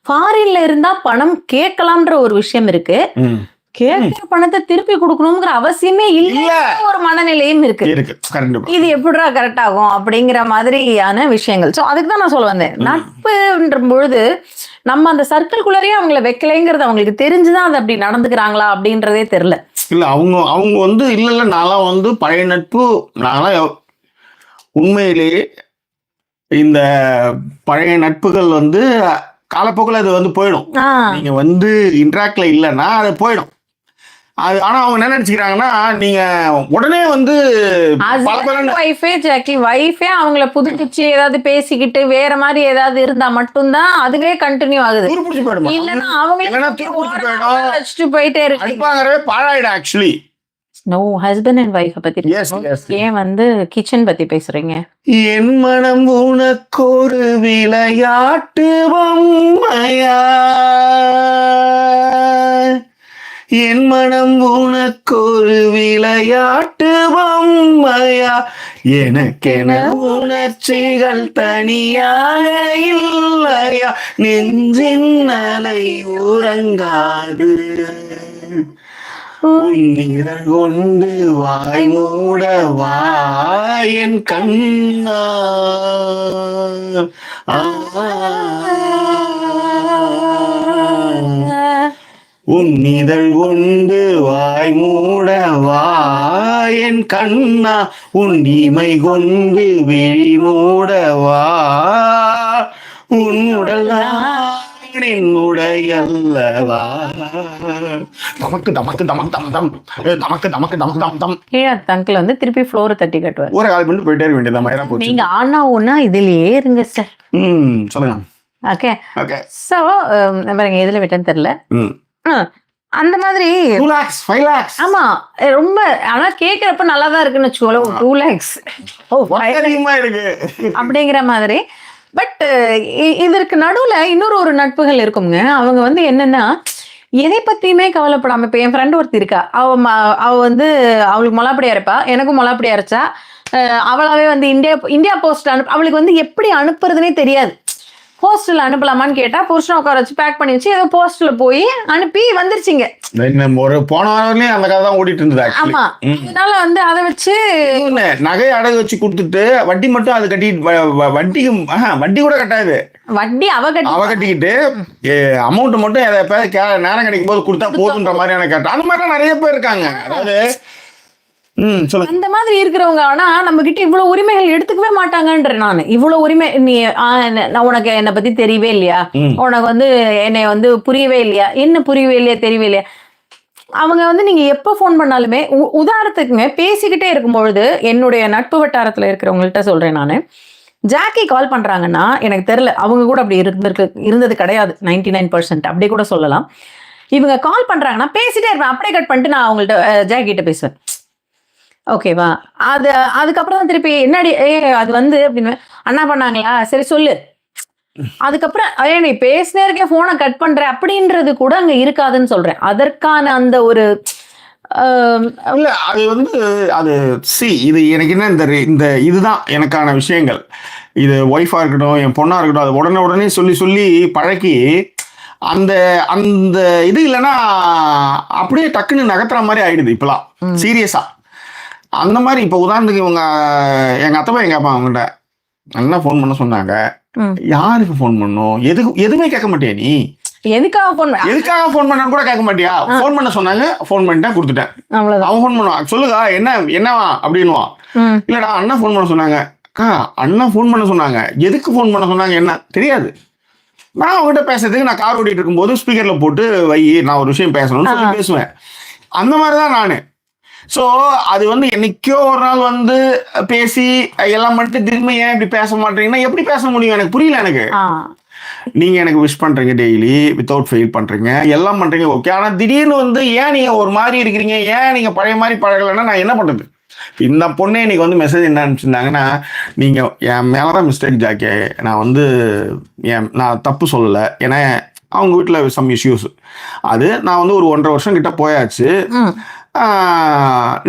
ஃபாரின்ல இருந்தா பணம் கேட்கலாம்ன்ற ஒரு விஷயம் இருக்கு. கேட்கிற பணத்தை திருப்பி கொடுக்கணுங்கிற அவசியமே இல்ல ஒரு மனநிலையும் இருக்கு. இது எப்படிடா கரெக்ட் ஆகும் அப்படிங்கிற மாதிரியான விஷயங்கள். சோ அதுக்கு தான் நான் சொல்ல வந்தேன். நட்புன்ற பொழுது நம்ம அந்த சர்க்கிள்குள்ளரே அவங்கள வைக்கலைங்கிறது அவங்களுக்கு தெரிஞ்சுதான் அது அப்படி நடந்துக்கிறாங்களா அப்படின்றதே தெரியல. இல்ல அவங்க வந்து இல்ல நான்லாம் வந்து பழைய நட்பு, நான்லாம் உண்மையிலேயே இந்த பழைய நட்புகள் வந்து காலப்போக்கில் அது வந்து போயிடும். நீங்க வந்து இன்ட்ராக்ட்ல இல்லைன்னா அது போயிடும். அது ஆனா அவங்க என்ன நினைச்சுக்கிறாங்கன்னா, நீங்க உடனே வந்து வைஃபே அவங்கள புதுப்பிச்சு ஏதாவது பேசிக்கிட்டு வேற மாதிரி ஏதாவது இருந்தா மட்டும்தான் அதுவே கண்டினியூ ஆகுது. இல்லைன்னா அவங்களே போயிட்டே இருக்கு. பாழாயிடும் actually. No husband and wife பத்தி ஏன் வந்து கிச்சன் பத்தி பேசுறீங்க? என் மனம் உனக்கொரு விளையாட்டு பொம்மையா, என் மனம் உனக்கொரு விளையாட்டு பொம்மையா, எனக்கென உணர்ச்சிகள் தனியாக இல்லையா, நெஞ்சின் அலை உறங்காது, உன்னிதழ் கொண்டு வாய் மூட வாயன் கண்ணா, உன்னிதழ் கொண்டு வாய் மூட வாயன் கண்ணா, உன் இமை கொண்டு விழி மூட வா, உன் உடல் உடையல்லவா. தமக்கு தமக்கு தமக்கு தம் தம் தமக்கு தமக்கு தமக்கு தம் தம். அங்கிள் வந்து திருப்பி ஃப்ளோரை தட்டி கட்டுவார். ஒரு கால் பண்ணி போயிட்டே இருக்க வேண்டியது. நீங்க ஆனா ஒன்னா இதுலயே இருங்க சார். சொல்லுங்க. Okay okay. சோ பாருங்க எதுல விட்டேன்னு தெரியல. அந்த மாதிரி 2 lakhs 5 lakhs. ஆமா ரொம்ப, ஆனா கேக்குறப்ப நல்லாதான் இருக்குன்னு வச்சுக்கோல. 2 lakhs அப்படிங்கிற மாதிரி. பட் இதற்கு நடுவுல இன்னொரு நட்புகள் இருக்குங்க. அவங்க வந்து என்னன்னா, எதை பத்தியுமே கவலைப்படாம, இப்ப என் ஃப்ரெண்ட் ஒருத்தி இருக்கா, அவ வந்து அவளுக்கு மொளாப்படியா இருப்பா, எனக்கும் மொளாப்படியா இருச்சா. அவளாவே வந்து இந்தியா போஸ்ட் அவளுக்கு வந்து எப்படி அனுப்புறதுனே தெரியாது. போஸ்டல் அனுப்பலாமான்னு கேட்டா புருஷனை உட்கார வச்சு பேக் பண்ணி வச்சு ஏதோ போஸ்டல்ல போய் அனுப்பி வந்துருச்சுங்க. ஒரு போன வாரம்லயும் அந்த கதை தான் ஓடிட்டு இருந்தது actually. ஆமா, அதனால வந்து அதை வச்சு நகை அடகு வச்சு கொடுத்துட்டு வட்டி மட்டும் அது கட்டி வட்டிக்கு வட்டி கூட கட்டாது, வட்டி அவ கட்டிக்கிட்டு அமௌண்ட் மட்டும் எதை நேரம் கிடைக்கும் போது கொடுத்தா போதுன்ற மாதிரியான கேட்டா அந்த மாதிரி நிறைய பேர் இருக்காங்க. அதாவது அந்த மாதிரி இருக்கிறவங்க ஆனா நம்ம கிட்ட இவ்வளவு உரிமைகள் எடுத்துக்கவே மாட்டாங்கன்ற. நான் இவ்வளவு உரிமை நீ உனக்கு என்னை பத்தி தெரியவே இல்லையா, உனக்கு வந்து என்னை வந்து புரியவே இல்லையா, என்ன புரியவே இல்லையா, தெரியவே இல்லையா. அவங்க வந்து நீங்க எப்ப போன் பண்ணாலுமே உதாரணத்துக்குங்க பேசிக்கிட்டே இருக்கும்பொழுது என்னுடைய நட்பு வட்டாரத்துல இருக்கிறவங்கள்ட்ட சொல்றேன் நானு, ஜாக்கி கால் பண்றாங்கன்னா எனக்கு தெரியல, அவங்க கூட அப்படி இருந்தது கிடையாது. 99% அப்படி கூட சொல்லலாம். இவங்க கால் பண்றாங்கன்னா பேசிட்டே இருப்பேன், அப்படியே கட் பண்ணிட்டு நான் அவங்கள்ட்ட ஜாக்கி கிட்ட பேசுவேன். ஓகேவா, அதுக்கப்புறம் தான் திருப்பி என்னடி அது வந்து அப்படின்னு அண்ணா பண்ணாங்களா, சரி சொல்லு. அதுக்கப்புறம் நீ பேசினே இருக்கே போனை கட் பண்ற அப்படின்றது கூட அங்க இருக்காதுன்னு சொல்றேன். அதற்கான அந்த ஒரு இல்ல அது வந்து அது இது எனக்கு என்ன இந்த இதுதான் எனக்கான விஷயங்கள். இது ஒய்ஃபா இருக்கட்டும் என் பொண்ணா இருக்கட்டும், அது உடனே சொல்லி பழக்கி அந்த அந்த இது இல்லைன்னா அப்படியே டக்குன்னு நகர்த்துற மாதிரி ஆயிடுது இப்பெல்லாம் சீரியஸா. அந்த மாதிரி இப்போ உதாரணத்துக்கு இவங்க எங்க அத்தை பையன் கேட்பான் அவங்ககிட்ட, நல்லா ஃபோன் பண்ண சொன்னாங்க, யாருக்கு ஃபோன் பண்ணும், எதுவுமே கேட்க மாட்டியா நீ, எதுக்காக ஃபோன் பண்ண கூட கேட்க மாட்டியா, ஃபோன் பண்ண சொன்னாங்க ஃபோன் பண்ணிட்டேன் கொடுத்துட்டேன். அவன் ஃபோன் பண்ணுவான், சொல்லுங்க என்னவா அப்படின்வான். இல்லடா அண்ணா ஃபோன் பண்ண சொன்னாங்க. அக்கா அண்ணா ஃபோன் பண்ண சொன்னாங்க, எதுக்கு ஃபோன் பண்ண சொன்னாங்க என்ன தெரியாது. நான் அவங்ககிட்ட பேசுறதுக்கு நான் கார் ஓட்டிட்டு இருக்கும்போது ஸ்பீக்கர்ல போட்டு வை, நான் ஒரு விஷயம் பேசணும்னு சொல்லி பேசுவேன். அந்த மாதிரிதான் நானு. ஸோ அது வந்து என்னைக்கோ ஒரு நாள் வந்து பேசி எல்லாம் பண்ணிட்டு திரும்ப ஏன் இப்படி பேச மாட்டீங்கன்னா எப்படி பேச முடியும், எனக்கு புரியல. எனக்கு நீங்க எனக்கு விஷ் பண்றீங்க, டெய்லி வித்தவுட் ஃபெயில் பண்றீங்க, எல்லாம் பண்றீங்க, ஓகே. ஆனா திடீர்னு வந்து ஏன் நீங்க ஒரு மாதிரி இருக்கிறீங்க, ஏன் நீங்க பழைய மாதிரி பழகலைன்னா நான் என்ன பண்றது. இந்த பொண்ணே இன்னைக்கு வந்து மெசேஜ் என்ன அனுப்பிச்சிருந்தாங்கன்னா, நீங்க என் மேலதான் மிஸ்டேக் ஜாக்கே, நான் வந்து நான் தப்பு சொல்லலை, ஏன்னா அவங்க வீட்டில் சம் இஷ்யூஸ். அது நான் வந்து ஒரு 1.5 வருஷம் கிட்ட போயாச்சு.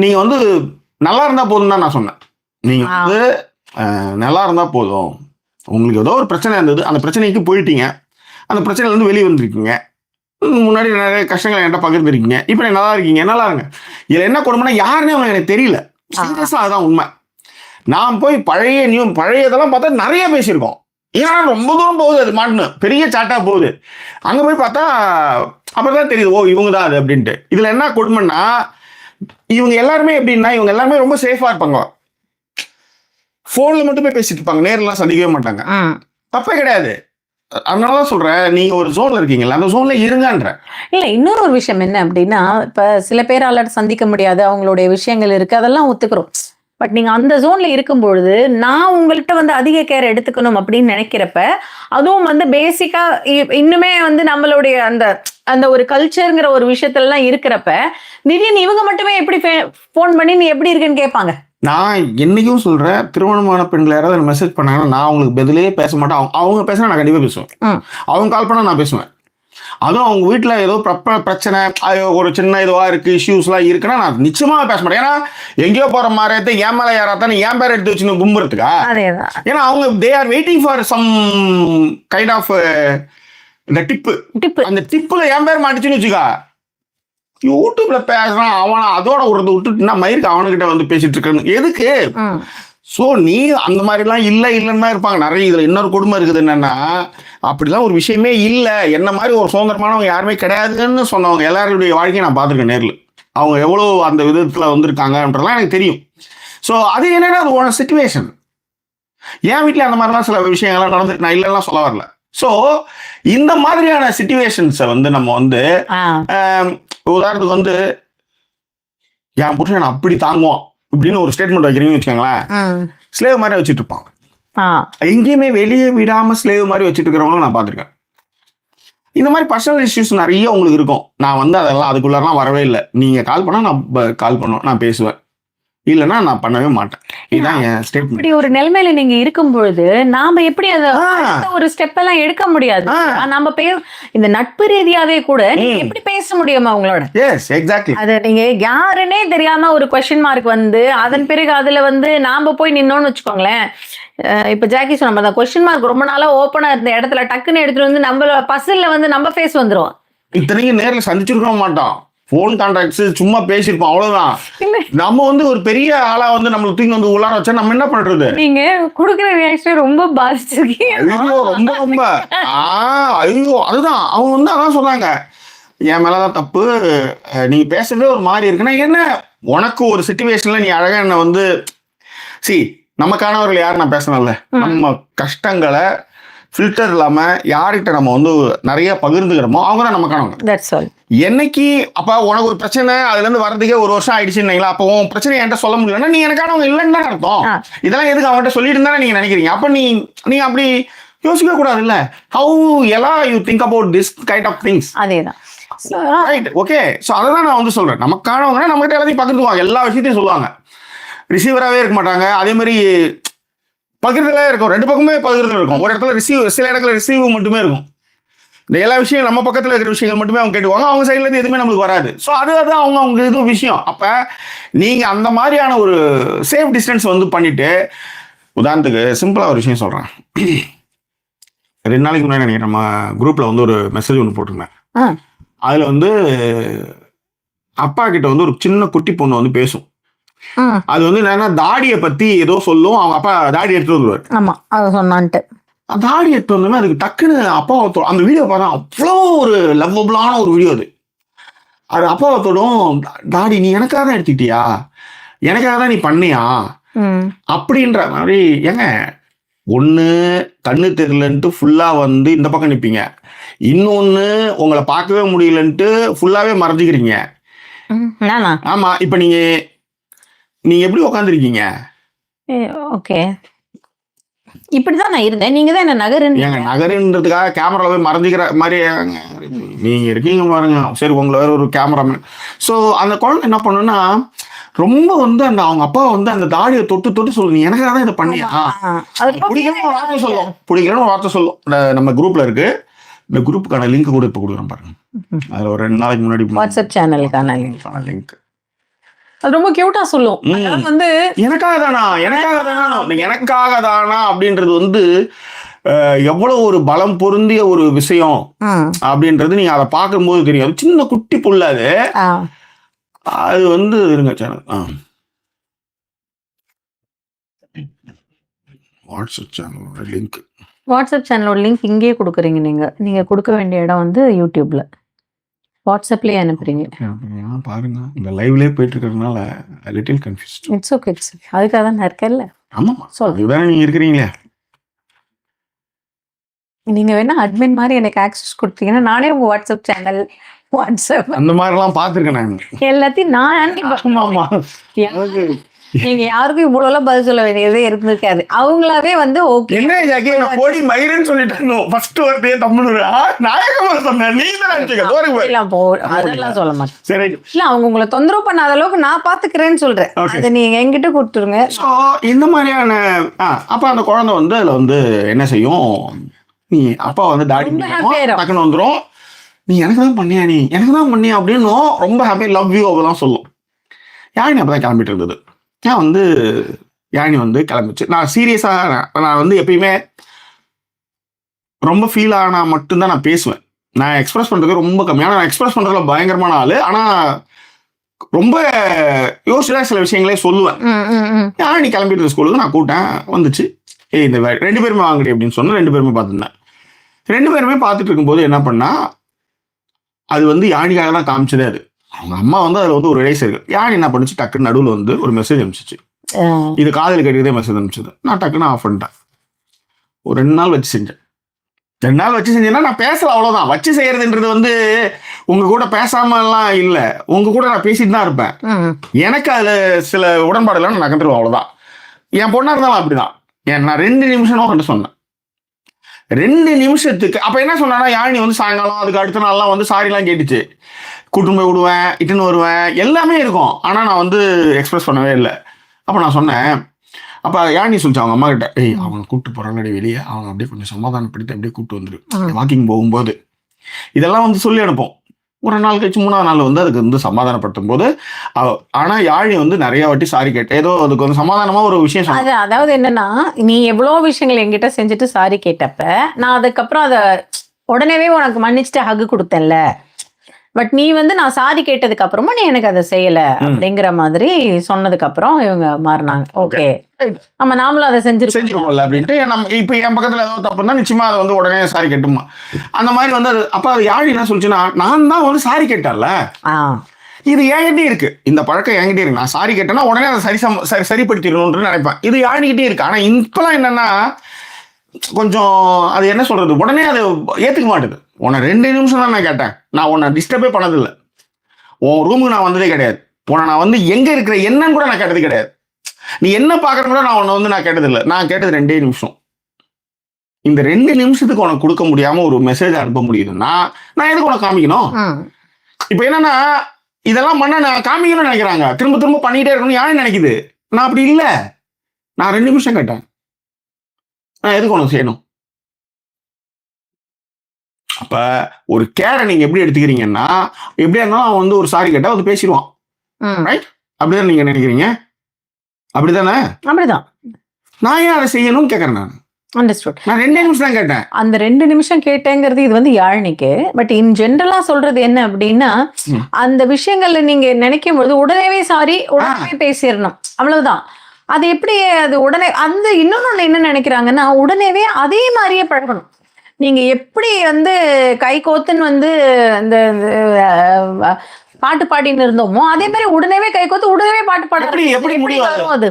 நீங்க வந்து நல்லா இருந்தா போதும் தான் நான் சொன்னேன். நீங்க வந்து நல்லா இருந்தா போதும், உங்களுக்கு ஏதோ ஒரு பிரச்சனை இருந்தது, அந்த பிரச்சனைக்கு போயிட்டீங்க, அந்த பிரச்சனையில இருந்து வெளியே வந்திருக்கீங்க, முன்னாடி நிறைய கஷ்டங்களை என்கிட்ட பகிர்ந்துருக்கீங்க, இப்போ நீ நல்லா இருக்கீங்க, நல்லா இருங்க. இதுல என்ன கொடுமைனா யாருன்னே அவங்க எனக்கு தெரியல. சீரியஸா அதான் உண்மை. நான் போய் பழையதெல்லாம் பார்த்தா நிறைய பேசியிருக்கோம். ஏன்னா ரொம்ப தூரம் போகுது, அது மாட்டணும் பெரிய சாட்டா போகுது. அங்க போய் பார்த்தா அப்புறம் தெரியுது, ஓ இவங்க தான் அது அப்படின்ட்டு. இதுல என்ன கொடுமைன்னா இவங்க எல்லாருமே எப்படின்னா இவங்க எல்லாருமே ரொம்ப சேஃபா இருப்பாங்க. போன்ல மட்டுமே பேசிட்டு இருப்பாங்க, நேர்லாம் சந்திக்கவே மாட்டாங்க. தப்பே கிடையாது. அதனாலதான் சொல்றேன், நீங்க ஒரு ஜோன்ல இருக்கீங்களா, அந்த ஜோன்ல இருங்கன்ற. இல்ல இன்னொரு ஒரு விஷயம் என்ன அப்படின்னா, இப்ப சில பேரால சந்திக்க முடியாது, அவங்களுடைய விஷயங்கள் இருக்கு, அதெல்லாம் ஒத்துக்கிறோம். பட் நீங்க அந்த ஜோன்ல இருக்கும்பொழுது நான் உங்கள்கிட்ட வந்து அதிக கேர் எடுத்துக்கணும் அப்படின்னு நினைக்கிறப்ப, அதுவும் வந்து பேசிக்கா இன்னுமே வந்து நம்மளுடைய அந்த அந்த ஒரு கல்ச்சருங்கிற ஒரு விஷயத்துலலாம் இருக்கிறப்ப திடீர்னு இவங்க மட்டுமே எப்படி போன் பண்ணி நீ எப்படி இருக்குன்னு கேட்பாங்க. நான் என்னைக்கும் சொல்றேன், திருமணமான பெண்கள் யாராவது மெசேஜ் பண்ணாங்கன்னா நான் அவங்களுக்கு பதிலே பேச மாட்டேன். அவங்க பேசினா நான் கண்டிப்பா பேசுவேன், அவங்க கால் பண்ணா நான் பேசுவேன். அதுவும் அவங்க வீட்டில் ஏதோ பிரச்சனை, ஒரு சின்ன இதுவா இருக்கு, இஷ்யூஸ்லாம் இருக்குன்னா நான் நிச்சயமா பேச மாட்டேன். ஏன்னா எங்கேயோ போற மாதிரி என் மேல யாராத்தானே என் பேர் எடுத்து வச்சு கும்புறதுக்கா. ஏன்னா அவங்க they are waiting for some kind of இந்த டிப்பு. அந்த டிப்புல என் பேர் மாட்டுச்சுன்னு வச்சுக்கா, யூடியூப்ல பேசுறான் அவனை அதோட விட்டுட்டு நான் மயிருக்கு அவனுக்கிட்ட வந்து பேசிட்டு இருக்கேன் எதுக்கு. ஸோ நீ அந்த மாதிரிலாம் இல்லைன்னு தான் இருப்பாங்க நிறைய. இதில் இன்னொரு கொடுமை இருக்குது என்னன்னா, அப்படிலாம் ஒரு விஷயமே இல்லை, என்ன மாதிரி ஒரு சுதந்திரமானவங்க யாருமே கிடையாதுன்னு சொன்னவங்க எல்லாருடைய வாழ்க்கையை நான் பார்த்துருக்கேன் நேரில். அவங்க எவ்வளோ அந்த விதத்தில் வந்திருக்காங்கன்றலாம் எனக்கு தெரியும். ஸோ அது என்னன்னா அது ஒரு சிச்சுவேஷன். என் வீட்டில் அந்த மாதிரிலாம் சில விஷயங்கள்லாம் நடந்துட்டு நான் இல்லைலாம் சொல்ல வரல. ஸோ இந்த மாதிரியான சிச்சுவேஷன்ஸை வந்து நம்ம வந்து உதாரணத்துக்கு வந்து என் புருஷன் அப்படி தாங்குவோம் இப்படின்னு ஒரு ஸ்டேட்மெண்ட் வைக்கிறீங்கன்னு வச்சுக்கோங்களேன், ஸ்லேவ் மாதிரி வச்சுட்டு இருப்பாங்க. எங்கேயுமே வெளியே விடாம ஸ்லேவ் மாதிரி வச்சுட்டு இருக்கிறவங்களும் நான் பார்த்துருக்கேன். இந்த மாதிரி பர்சனல் இஷ்யூஸ் நிறைய உங்களுக்கு இருக்கும். நான் வந்து அதெல்லாம் அதுக்குள்ளலாம் வரவே இல்லை. நீங்க கால் பண்ணா நான் கால் பண்ணுவேன், நான் பேசுவேன், இல்லைன்னா நான் பண்ணவே மாட்டேன். இதுதான் என் ஸ்டேட்மெண்ட். இப்படி ஒரு நிலைமையில நீங்க இருக்கும் பொழுது நாம எப்படி அதை ஒரு ஸ்டெப் எல்லாம் எடுக்க முடியாது. நம்ம இந்த நட்பு ரீதியாவே கூட நீங்க எப்படி பேச முடியுமா அவங்களோட? Yes exactly. அது நீங்க யாருன்னே தெரியாம ஒரு கொஸ்டின் மார்க் வந்து அதன் பிறகு அதுல வந்து நாம போய் நின்னோம்னு வச்சுக்கோங்களேன், இப்போ ஜாக்கி சொன்ன மாதிரி தான் கொஸ்டின் மார்க் ரொம்ப நாளா ஓப்பனா இருந்த இடத்துல டக்குன்னு எடுத்துட்டு வந்து நம்ம பசில்ல வந்து நம்ம ஃபேஸ் வந்துரும். இத்தனைக்கும் நேர்ல சந்திச்சிருக்க மாட்டோம், போன் கான்டாக்ட்ஸ் சும்மா பேசியிருப்போம், அவ்வளவுதான். நம்ம வந்து ஒரு பெரிய ஆளா வந்து நம்மள தூக்கி வந்து உள்ளார வச்சா நம்ம என்ன பண்றது? நீங்க குடுக்குற ரியாக்ஷன் ரொம்ப பாதிச்சிருக்கீங்க. ஐயோ ரொம்ப ரொம்ப ஐயோ அதுதான் அவங்க வந்து அதான் சொன்னாங்க, என் மேலதான் தப்பு, நீங்க பேசுறதே ஒரு மாதிரி இருக்குன்னா என்ன, உனக்கு ஒரு சிச்சுவேஷன்ல நீ அழகா என்ன வந்து நமக்கானவர்கள் யாரு நான் பேசணும்ல, நம்ம கஷ்டங்களை ஃபில்டர் இல்லாம யார்கிட்ட நம்ம வந்து நிறைய பகிர்ந்துக்கிறோமோ அவங்க தான் நமக்கானவங்க. என்னைக்கு அப்ப உனக்கு ஒரு பிரச்சனை அதுல இருந்து வர்றதுக்கே ஒரு வருஷம் ஆயிடுச்சுங்களா, அப்போ உன் பிரச்சனை என்கிட்ட சொல்ல முடியலன்னா நீ எனக்கானவங்க இல்லைன்னு தான் அர்த்தம். இதெல்லாம் எதுக்கு அவங்ககிட்ட சொல்லிட்டு இருந்தா நீங்க நினைக்கிறீங்க? அப்ப நீ அப்படி யோசிக்க கூடாது இல்ல. ஹவு எல்லாம் you think about this kind of things. அதேதான். ஓகே, ஸோ அதை தான் நான் வந்து சொல்றேன், நமக்கானவங்க நம்மகிட்ட எல்லாத்தையும் பகிர்ந்துவாங்க, எல்லா விஷயத்தையும் சொல்லுவாங்க, ரிசீவராகவே இருக்க மாட்டாங்க. அதே மாதிரி பகிர்தலே இருக்கும், ரெண்டு பக்கமே பகிர்தல் இருக்கும். ஒரு இடத்துல ரிசீவ், சில இடத்துல ரிசீவ் மட்டுமே இருக்கும். இந்த எல்லா விஷயம் நம்ம பக்கத்தில் இருக்கிற விஷயங்கள் மட்டுமே அவங்க கேட்டுவாங்க, அவங்க சைட்ல இருந்து எதுவுமே நம்மளுக்கு வராது. ஸோ அதுதான் அவங்க இது விஷயம். அப்போ நீங்க அந்த மாதிரியான ஒரு சேஃப் டிஸ்டன்ஸ் வந்து பண்ணிட்டு, உதாரணத்துக்கு சிம்பிளா ஒரு விஷயம் சொல்றேன். 2 நாளைக்கு முன்னாடி நினைக்கிறேன் நம்ம குரூப்ல வந்து ஒரு மெசேஜ் ஒன்று போட்டிருந்தேன். அதுல வந்து அப்பா கிட்ட வந்து ஒரு சின்ன குட்டி பொண்ணு வந்து பேசும். அது வந்து என்னன்னா தாடியை பத்தி ஏதோ சொல்லும், அவங்க அப்பா தாடி எடுத்துட்டு வந்துருவாரு. ஆமா அது சொன்னான்ட்டு தாடி எடுத்து வந்தோமே அதுக்கு டக்குன்னு அப்பாவை அந்த வீடியோ பார்த்தா அவ்வளோ ஒரு லவ்வபிளான ஒரு வீடியோ. அது அப்பாவத்தோடும், தாடி நீ எனக்காக தான் எடுத்துக்கிட்டியா, எனக்காக தான் நீ பண்ணியா அப்படின்ற மாதிரி. ஏங்க ஒன்று கண்ணு தெரியலன்ட்டு ஃபுல்லா வந்து இந்த பக்கம் நிற்பீங்க, இன்னொன்னு உங்களை பார்க்கவே முடியலன்ட்டு ஃபுல்லாவே மறைஞ்சிக்கிறீங்க. ஆமா, இப்ப நீங்க எப்படி உட்காந்துருக்கீங்க? ஓகே, இப்படிதான் நான் இருந்தேன், நீங்க தான் என்ன நகருன்றதுக்காக கேமரால போய் மறைஞ்சிக்கிற மாதிரி நீங்க இருக்கீங்க பாருங்க. சரி, உங்களை வேற ஒரு கேமராமேன். ஸோ அந்த குழந்தை என்ன பண்ணுன்னா ரொம்ப வந்து அந்த அவங்க அப்பா வந்து அந்த தாடியை தொட்டு சொல்லு, நீ எனக்காக தான் இதை பண்ணியா, பிடிக்கணும் ஒரு வார்த்தை சொல்லும், பிடிக்கணும்னு ஒரு வார்த்தை சொல்லும். நம்ம குரூப்ல இருக்கு, இந்த குரூப்புக்கான லிங்க் கூட இப்போ கொடுக்குறேன் பாருங்க. அதுல ஒரு 2 நாளைக்கு முன்னாடி வாட்ஸ்அப் சேனலுக்கான லிங்க் அது ரொம்ப கியூட்டா சொல்லும். வந்து எனக்காக தானா அப்படின்றது வந்து எவ்வளவு ஒரு பலம் பொருந்திய ஒரு விஷயம் அப்படின்றது நீங்க அதை பார்க்கும்போது தெரியும். சின்ன குட்டி புள்ள அது வந்து இருங்க சேனல் வாட்ஸ்அப் சேனலோட லிங்க் இங்கேயே கொடுக்குறீங்க. நீங்க கொடுக்க வேண்டிய இடம் வந்து யூடியூப்ல, வாட்ஸ்அப்லயே அனுப்புறீங்க. பாருங்க, இந்த லைவ்லயே போயிட்டு இருக்கிறதுனால லிட்டில் கன்ஃபியூஸ்ட். இட்ஸ் ஓகே, அதுக்காக தான் நான் இருக்கேன்ல. ஆமாமா, சொல்லுங்க, நீங்க இருக்கிறீங்களே. நீங்க வேணா அட்மின் மாதிரி எனக்கு ஆக்சஸ் கொடுத்தீங்கன்னா நானே உங்க வாட்ஸ்அப் சேனல், வாட்ஸ்அப் அந்த மாதிரிலாம் பார்த்துருக்கேன் நான். எல்லாத்தையும் நீங்க யாருக்கும் இவ்வளவு பதில் சொல்ல வேண்டியதே இருந்திருக்காது. அவங்களாவே வந்து ஓகே என்ன ஜாக்கி நான் போடி மயிரன்னு சொல்லிட்டேன். ஃபர்ஸ்ட் வார்த்தையே தமிழ் நாயகமா சொன்னேன், நீ தான் அதெல்லாம் சொல்ல மாட்டேன். சரி இல்ல, அவங்க உங்களை தொந்தரவு பண்ணாத அளவுக்கு நான் பாத்துக்கிறேன்னு சொல்றேன். அதை நீங்க என்கிட்ட கொடுத்துருங்க. ஸோ இந்த மாதிரியான அப்ப அந்த குழந்தை வந்து அதுல வந்து என்ன செய்யும், நீ அப்பா வந்து தாடி டக்குன்னு வந்துடும், நீ எனக்கு தான் பண்ணியா, நீ எனக்கு தான் பண்ணியா அப்படின்னு ரொம்ப ஹாப்பி, லவ் யூ அப்படிலாம் சொல்லும். யாழினி அப்பதான் கிளம்பிட்டு இருந்தது. ஏன் வந்து யாழினி வந்து கிளம்பிச்சு. நான் சீரியஸாக நான் வந்து எப்பயுமே ரொம்ப ஃபீல் ஆனா மட்டும்தான் நான் பேசுவேன். நான் எக்ஸ்பிரஸ் பண்றது ரொம்ப கம்மி. ஆனால் நான் எக்ஸ்பிரஸ் பண்றதுல பயங்கரமான ஆளு. ஆனா ரொம்ப யோசிச்சுதான் சில விஷயங்களே சொல்லுவேன். யாழினி கிளம்பிட்டு ஸ்கூலுக்கு நான் கூட்டேன், வந்துச்சு. இந்த 2 பேருமே வாங்கடி அப்படின்னு சொன்னா 2 பேருமே பார்த்துருந்தேன். 2 பேருமே பார்த்துட்டு இருக்கும்போது என்ன பண்ணா, அது வந்து யாழினிக்காக தான் காமிச்சதே. அது அவங்க அம்மா வந்து அதுல வந்து ஒரு ரேஸ் இருக்கு. யாழி என்ன பண்ணுச்சு, டக்குன்னு நடுவில் வந்து ஒரு மெசேஜ் அனுப்பிச்சிச்சு. இது காதல் கட்டியதே மெசேஜ் அனுப்பிச்சது. நான் டக்குன்னு ஆஃப் பண்ணிட்டேன். ஒரு 2 நாள் வச்சு செஞ்சேன். 2 நாள் வச்சு செஞ்சேன்னா நான் பேசல, அவ்வளவுதான். வச்சு செய்யறதுன்றது வந்து உங்க கூட பேசாமலாம் இல்லை, உங்க கூட நான் பேசிட்டு தான் இருப்பேன். எனக்கு அதுல சில உடன்பாடுலாம் நான் நகர்ந்துருவேன், அவ்வளவுதான். என் பொண்ணா இருந்தாலும் அப்படிதான். நான் 2 நிமிஷம் கண்டு சொன்னேன். 2 நிமிஷத்துக்கு அப்ப என்ன சொன்னா, யாழினி வந்து சாயங்காலம் அதுக்கு அடுத்த நாள்லாம் வந்து சாரிலாம் கேட்டுச்சு. கூட்டுன்னு போய் விடுவேன், இட்டுன்னு வருவேன், எல்லாமே இருக்கும். ஆனா நான் வந்து எக்ஸ்பிரஸ் பண்ணவே இல்லை. அப்ப நான் சொன்னேன், அப்ப யாழினி சொல்லிச்சு அவங்க அம்மா கிட்ட, அவங்க கூப்பிட்டு போறாங்கடி வெளியே, அவங்க அப்படியே கொஞ்சம் சமாதானப்படுத்தி அப்படியே கூப்பிட்டு வந்துரு வாக்கிங் போகும்போது, இதெல்லாம் வந்து சொல்லி அனுப்போம். ஒரு நாள் கழிச்சு 3ஆவது நாள் வந்து அதுக்கு வந்து சமாதானப்படுத்தும் போது ஆனா யாழி வந்து நிறைய வாட்டி சாரி கேட்டேன். ஏதோ அதுக்கு வந்து சமாதானமா ஒரு விஷயம் அது அதாவது என்னன்னா, நீ எவ்வளவு விஷயங்கள் என்கிட்ட செஞ்சுட்டு சாரி கேட்டப்ப நான் அதுக்கப்புறம் அத உடனேவே உனக்கு மன்னிச்சுட்டு ஹக் கொடுத்தேன்ல. பட் நீ வந்து நான் சாரி கேட்டதுக்கு அப்புறமா நீ எனக்கு அதை செய்யல அப்படிங்கிற மாதிரி சொன்னதுக்கு அப்புறம் இவங்க மாறினாங்க. ஓகே, நம்ம நாமளும் அதை செஞ்சிருக்கோம்ல அப்படின்ட்டு நம்ம இப்ப என் பக்கத்துல ஏதோ தப்புன்னா நிச்சயமா அதை வந்து உடனே சாரி கேட்டுமா அந்த மாதிரி வந்து அப்ப அது யாழி என்ன சொல்லிச்சுன்னா, நான் தான் வந்து சாரி கேட்டேன்ல, இது என்கிட்டே இருக்கு, இந்த பழக்கம் என்கிட்டே இருக்கு, நான் சாரி கேட்டேன்னா உடனே அதை சரிப்படுத்திடணும்னு நினைப்பேன். இது யாழிக்கிட்டே இருக்கு. ஆனா இப்பெல்லாம் என்னன்னா கொஞ்சம் அது என்ன சொல்றது, உடனே அதை ஏத்துக்க மாட்டேது. உன்னை 2 நிமிஷம் தான் நான் கேட்டேன், நான் உன்னை டிஸ்டர்பே பண்ணதில்லை, உன் ரூமுக்கு நான் வந்ததே கிடையாது, உன்னை நான் வந்து எங்க இருக்கிற என்னன்னு கூட நான் கேட்டது கிடையாது, நீ என்ன பாக்குறது கூட நான் உன்னை வந்து நான் கேட்டதில்லை, நான் கேட்டது 2 நிமிஷம். இந்த 2 நிமிஷத்துக்கு உனக்கு கொடுக்க முடியாம ஒரு மெசேஜ் அனுப்ப முடியுதுன்னா நான் எதுக்கு உனக்கு காமிக்கணும்? இப்ப என்னன்னா இதெல்லாம் பண்ண நான் காமிக்கணும்னு நினைக்கிறாங்க, திரும்ப திரும்ப பண்ணிட்டே இருக்கணும்னு யாரும் நினைக்குது. நான் அப்படி இல்லை, நான் 2 நிமிஷம் கேட்டேன், நான் எதுக்கு உனக்கு செய்யணும்? அப்ப ஒரு கேரை நீங்க எப்படி எடுத்துக்கிறீங்கன்னா, எப்படியா இருந்தாலும் அவன் வந்து ஒரு சாரி கேட்டா வந்து பேசிடுவான், ரைட்? அப்படிதான் நீங்க நினைக்கிறீங்க? அப்படிதானே? அப்படிதான். நான் ஏன் அதை செய்யணும்னு கேட்கறேன். நான் அண்டர்ஸ்டுட். நான் 2 நிமிஷம் தான் கேட்டேன். அந்த 2 நிமிஷம் கேட்டேங்கிறது இது வந்து யாழ்னிக்கு. பட் இன் ஜென்ரலா சொல்றது என்ன அப்படின்னா, அந்த விஷயங்கள்ல நீங்க நினைக்கும் பொழுது உடனே சாரி, உடனே பேசிடணும், அவ்வளவுதான். அது எப்படி அது உடனே அந்த இன்னொன்னு என்ன நினைக்கிறாங்கன்னா, உடனேவே அதே மாதிரியே பழகணும். நீங்க எப்படி வந்து கை கோத்துன்னு வந்து இந்த பாட்டு பாடின்னு இருந்தோமோ அதே மாதிரி உடனே கை கோத்து உடனே பாட்டு பாட எப்படி முடியும்? அது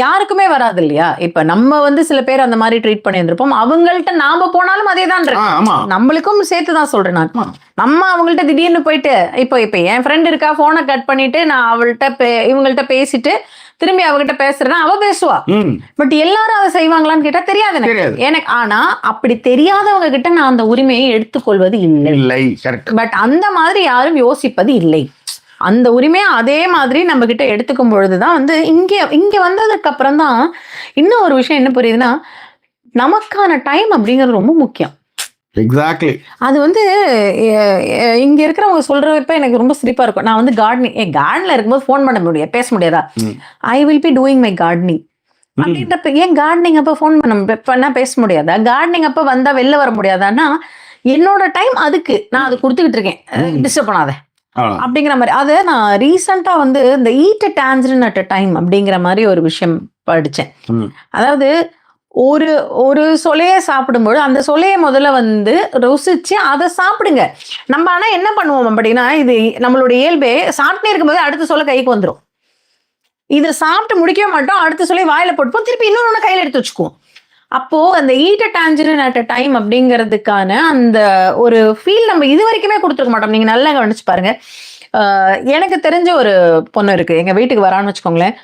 யாருக்குமே வராது இல்லையா? இப்ப நம்ம வந்து சில பேர் அந்த மாதிரி ட்ரீட் பண்ணி இருந்திருப்போம். அவங்கள்ட்ட நாம போனாலும் அதே தான் இருக்கு. நம்மளுக்கும் சேர்த்துதான் சொல்றேன் நான். நம்ம அவங்கள்ட்ட திடீர்னு போயிட்டு இப்ப என் ஃப்ரெண்ட் இருக்கா, போனை கட் பண்ணிட்டு நான் அவள்கிட்ட இவங்கள்ட்ட பேசிட்டு திரும்பி அவகிட்ட பேசுறேன்னா அவ பேசுவா. பட் எல்லாரும் அதை செய்வாங்களான்னு கேட்டா தெரியாது எனக்கு. ஆனா அப்படி தெரியாதவங்க கிட்ட நான் அந்த உரிமையை எடுத்துக்கொள்வது இல்லை. பட் அந்த மாதிரி யாரும் யோசிப்பது இல்லை. அந்த உரிமையை அதே மாதிரி நம்ம கிட்ட எடுத்துக்கும் பொழுதுதான் வந்து இங்க வந்ததுக்கு அப்புறம் தான் இன்னும் ஒரு விஷயம் என்ன புரியுதுன்னா, நமக்கான டைம் அப்படிங்கிறது ரொம்ப முக்கியம். எக்ஸாக்ட்லி. அது வந்து இங்க இருக்கிறவங்க சொல்றப்ப எனக்கு ரொம்ப சிரிப்பா இருக்கும். நான் வந்து கார்டன்ல இருக்கும்போது போன் பண்ண முடியாது, பேச முடியாதா? I will be doing my gardening அப்படின்றப்ப ஏன் கார்டனிங் அப்ப போன் பண்ணா பேச முடியாதா? கார்டனிங் அப்ப வந்தா வெளில வர முடியாதான்னா என்னோட டைம் அதுக்கு நான் அது கொடுத்துக்கிட்டு இருக்கேன், டிஸ்டர்ப் பண்ணாத அப்படிங்கிற மாதிரி. அதை நான் ரீசெண்டா வந்து இந்த eat a tangerine at a time அப்படிங்கிற மாதிரி ஒரு விஷயம் படிச்சேன். அதாவது ஒரு சொலையை சாப்பிடும்போது அந்த சொலையை முதல்ல வந்து ருசிச்சு அதை சாப்பிடுங்க. நம்ம ஆனா என்ன பண்ணுவோம் அப்படின்னா, இது நம்மளுடைய இயல்பே, சாப்பிட்டே இருக்கும்போது அடுத்த சொலை கைக்கு வந்துடும். இதை சாப்பிட்டு முடிக்கவே மாட்டோம், அடுத்த சொலை வாயில போட்டுப்போம், திருப்பி இன்னொன்னு கையில எடுத்து வச்சுக்குவோம். அப்போ அந்த eat a tangerine at a time அப்படிங்கிறதுக்கான அந்த ஒரு ஃபீல் நம்ம இது வரைக்குமே கொடுத்துருக்க மாட்டோம். நீங்க நல்லா கவனிச்சு பாருங்க. எனக்கு தெரிஞ்ச ஒரு பொண்ணு இருக்கு, எங்க வீட்டுக்கு வரான்னு வச்சுக்கோங்களேன்,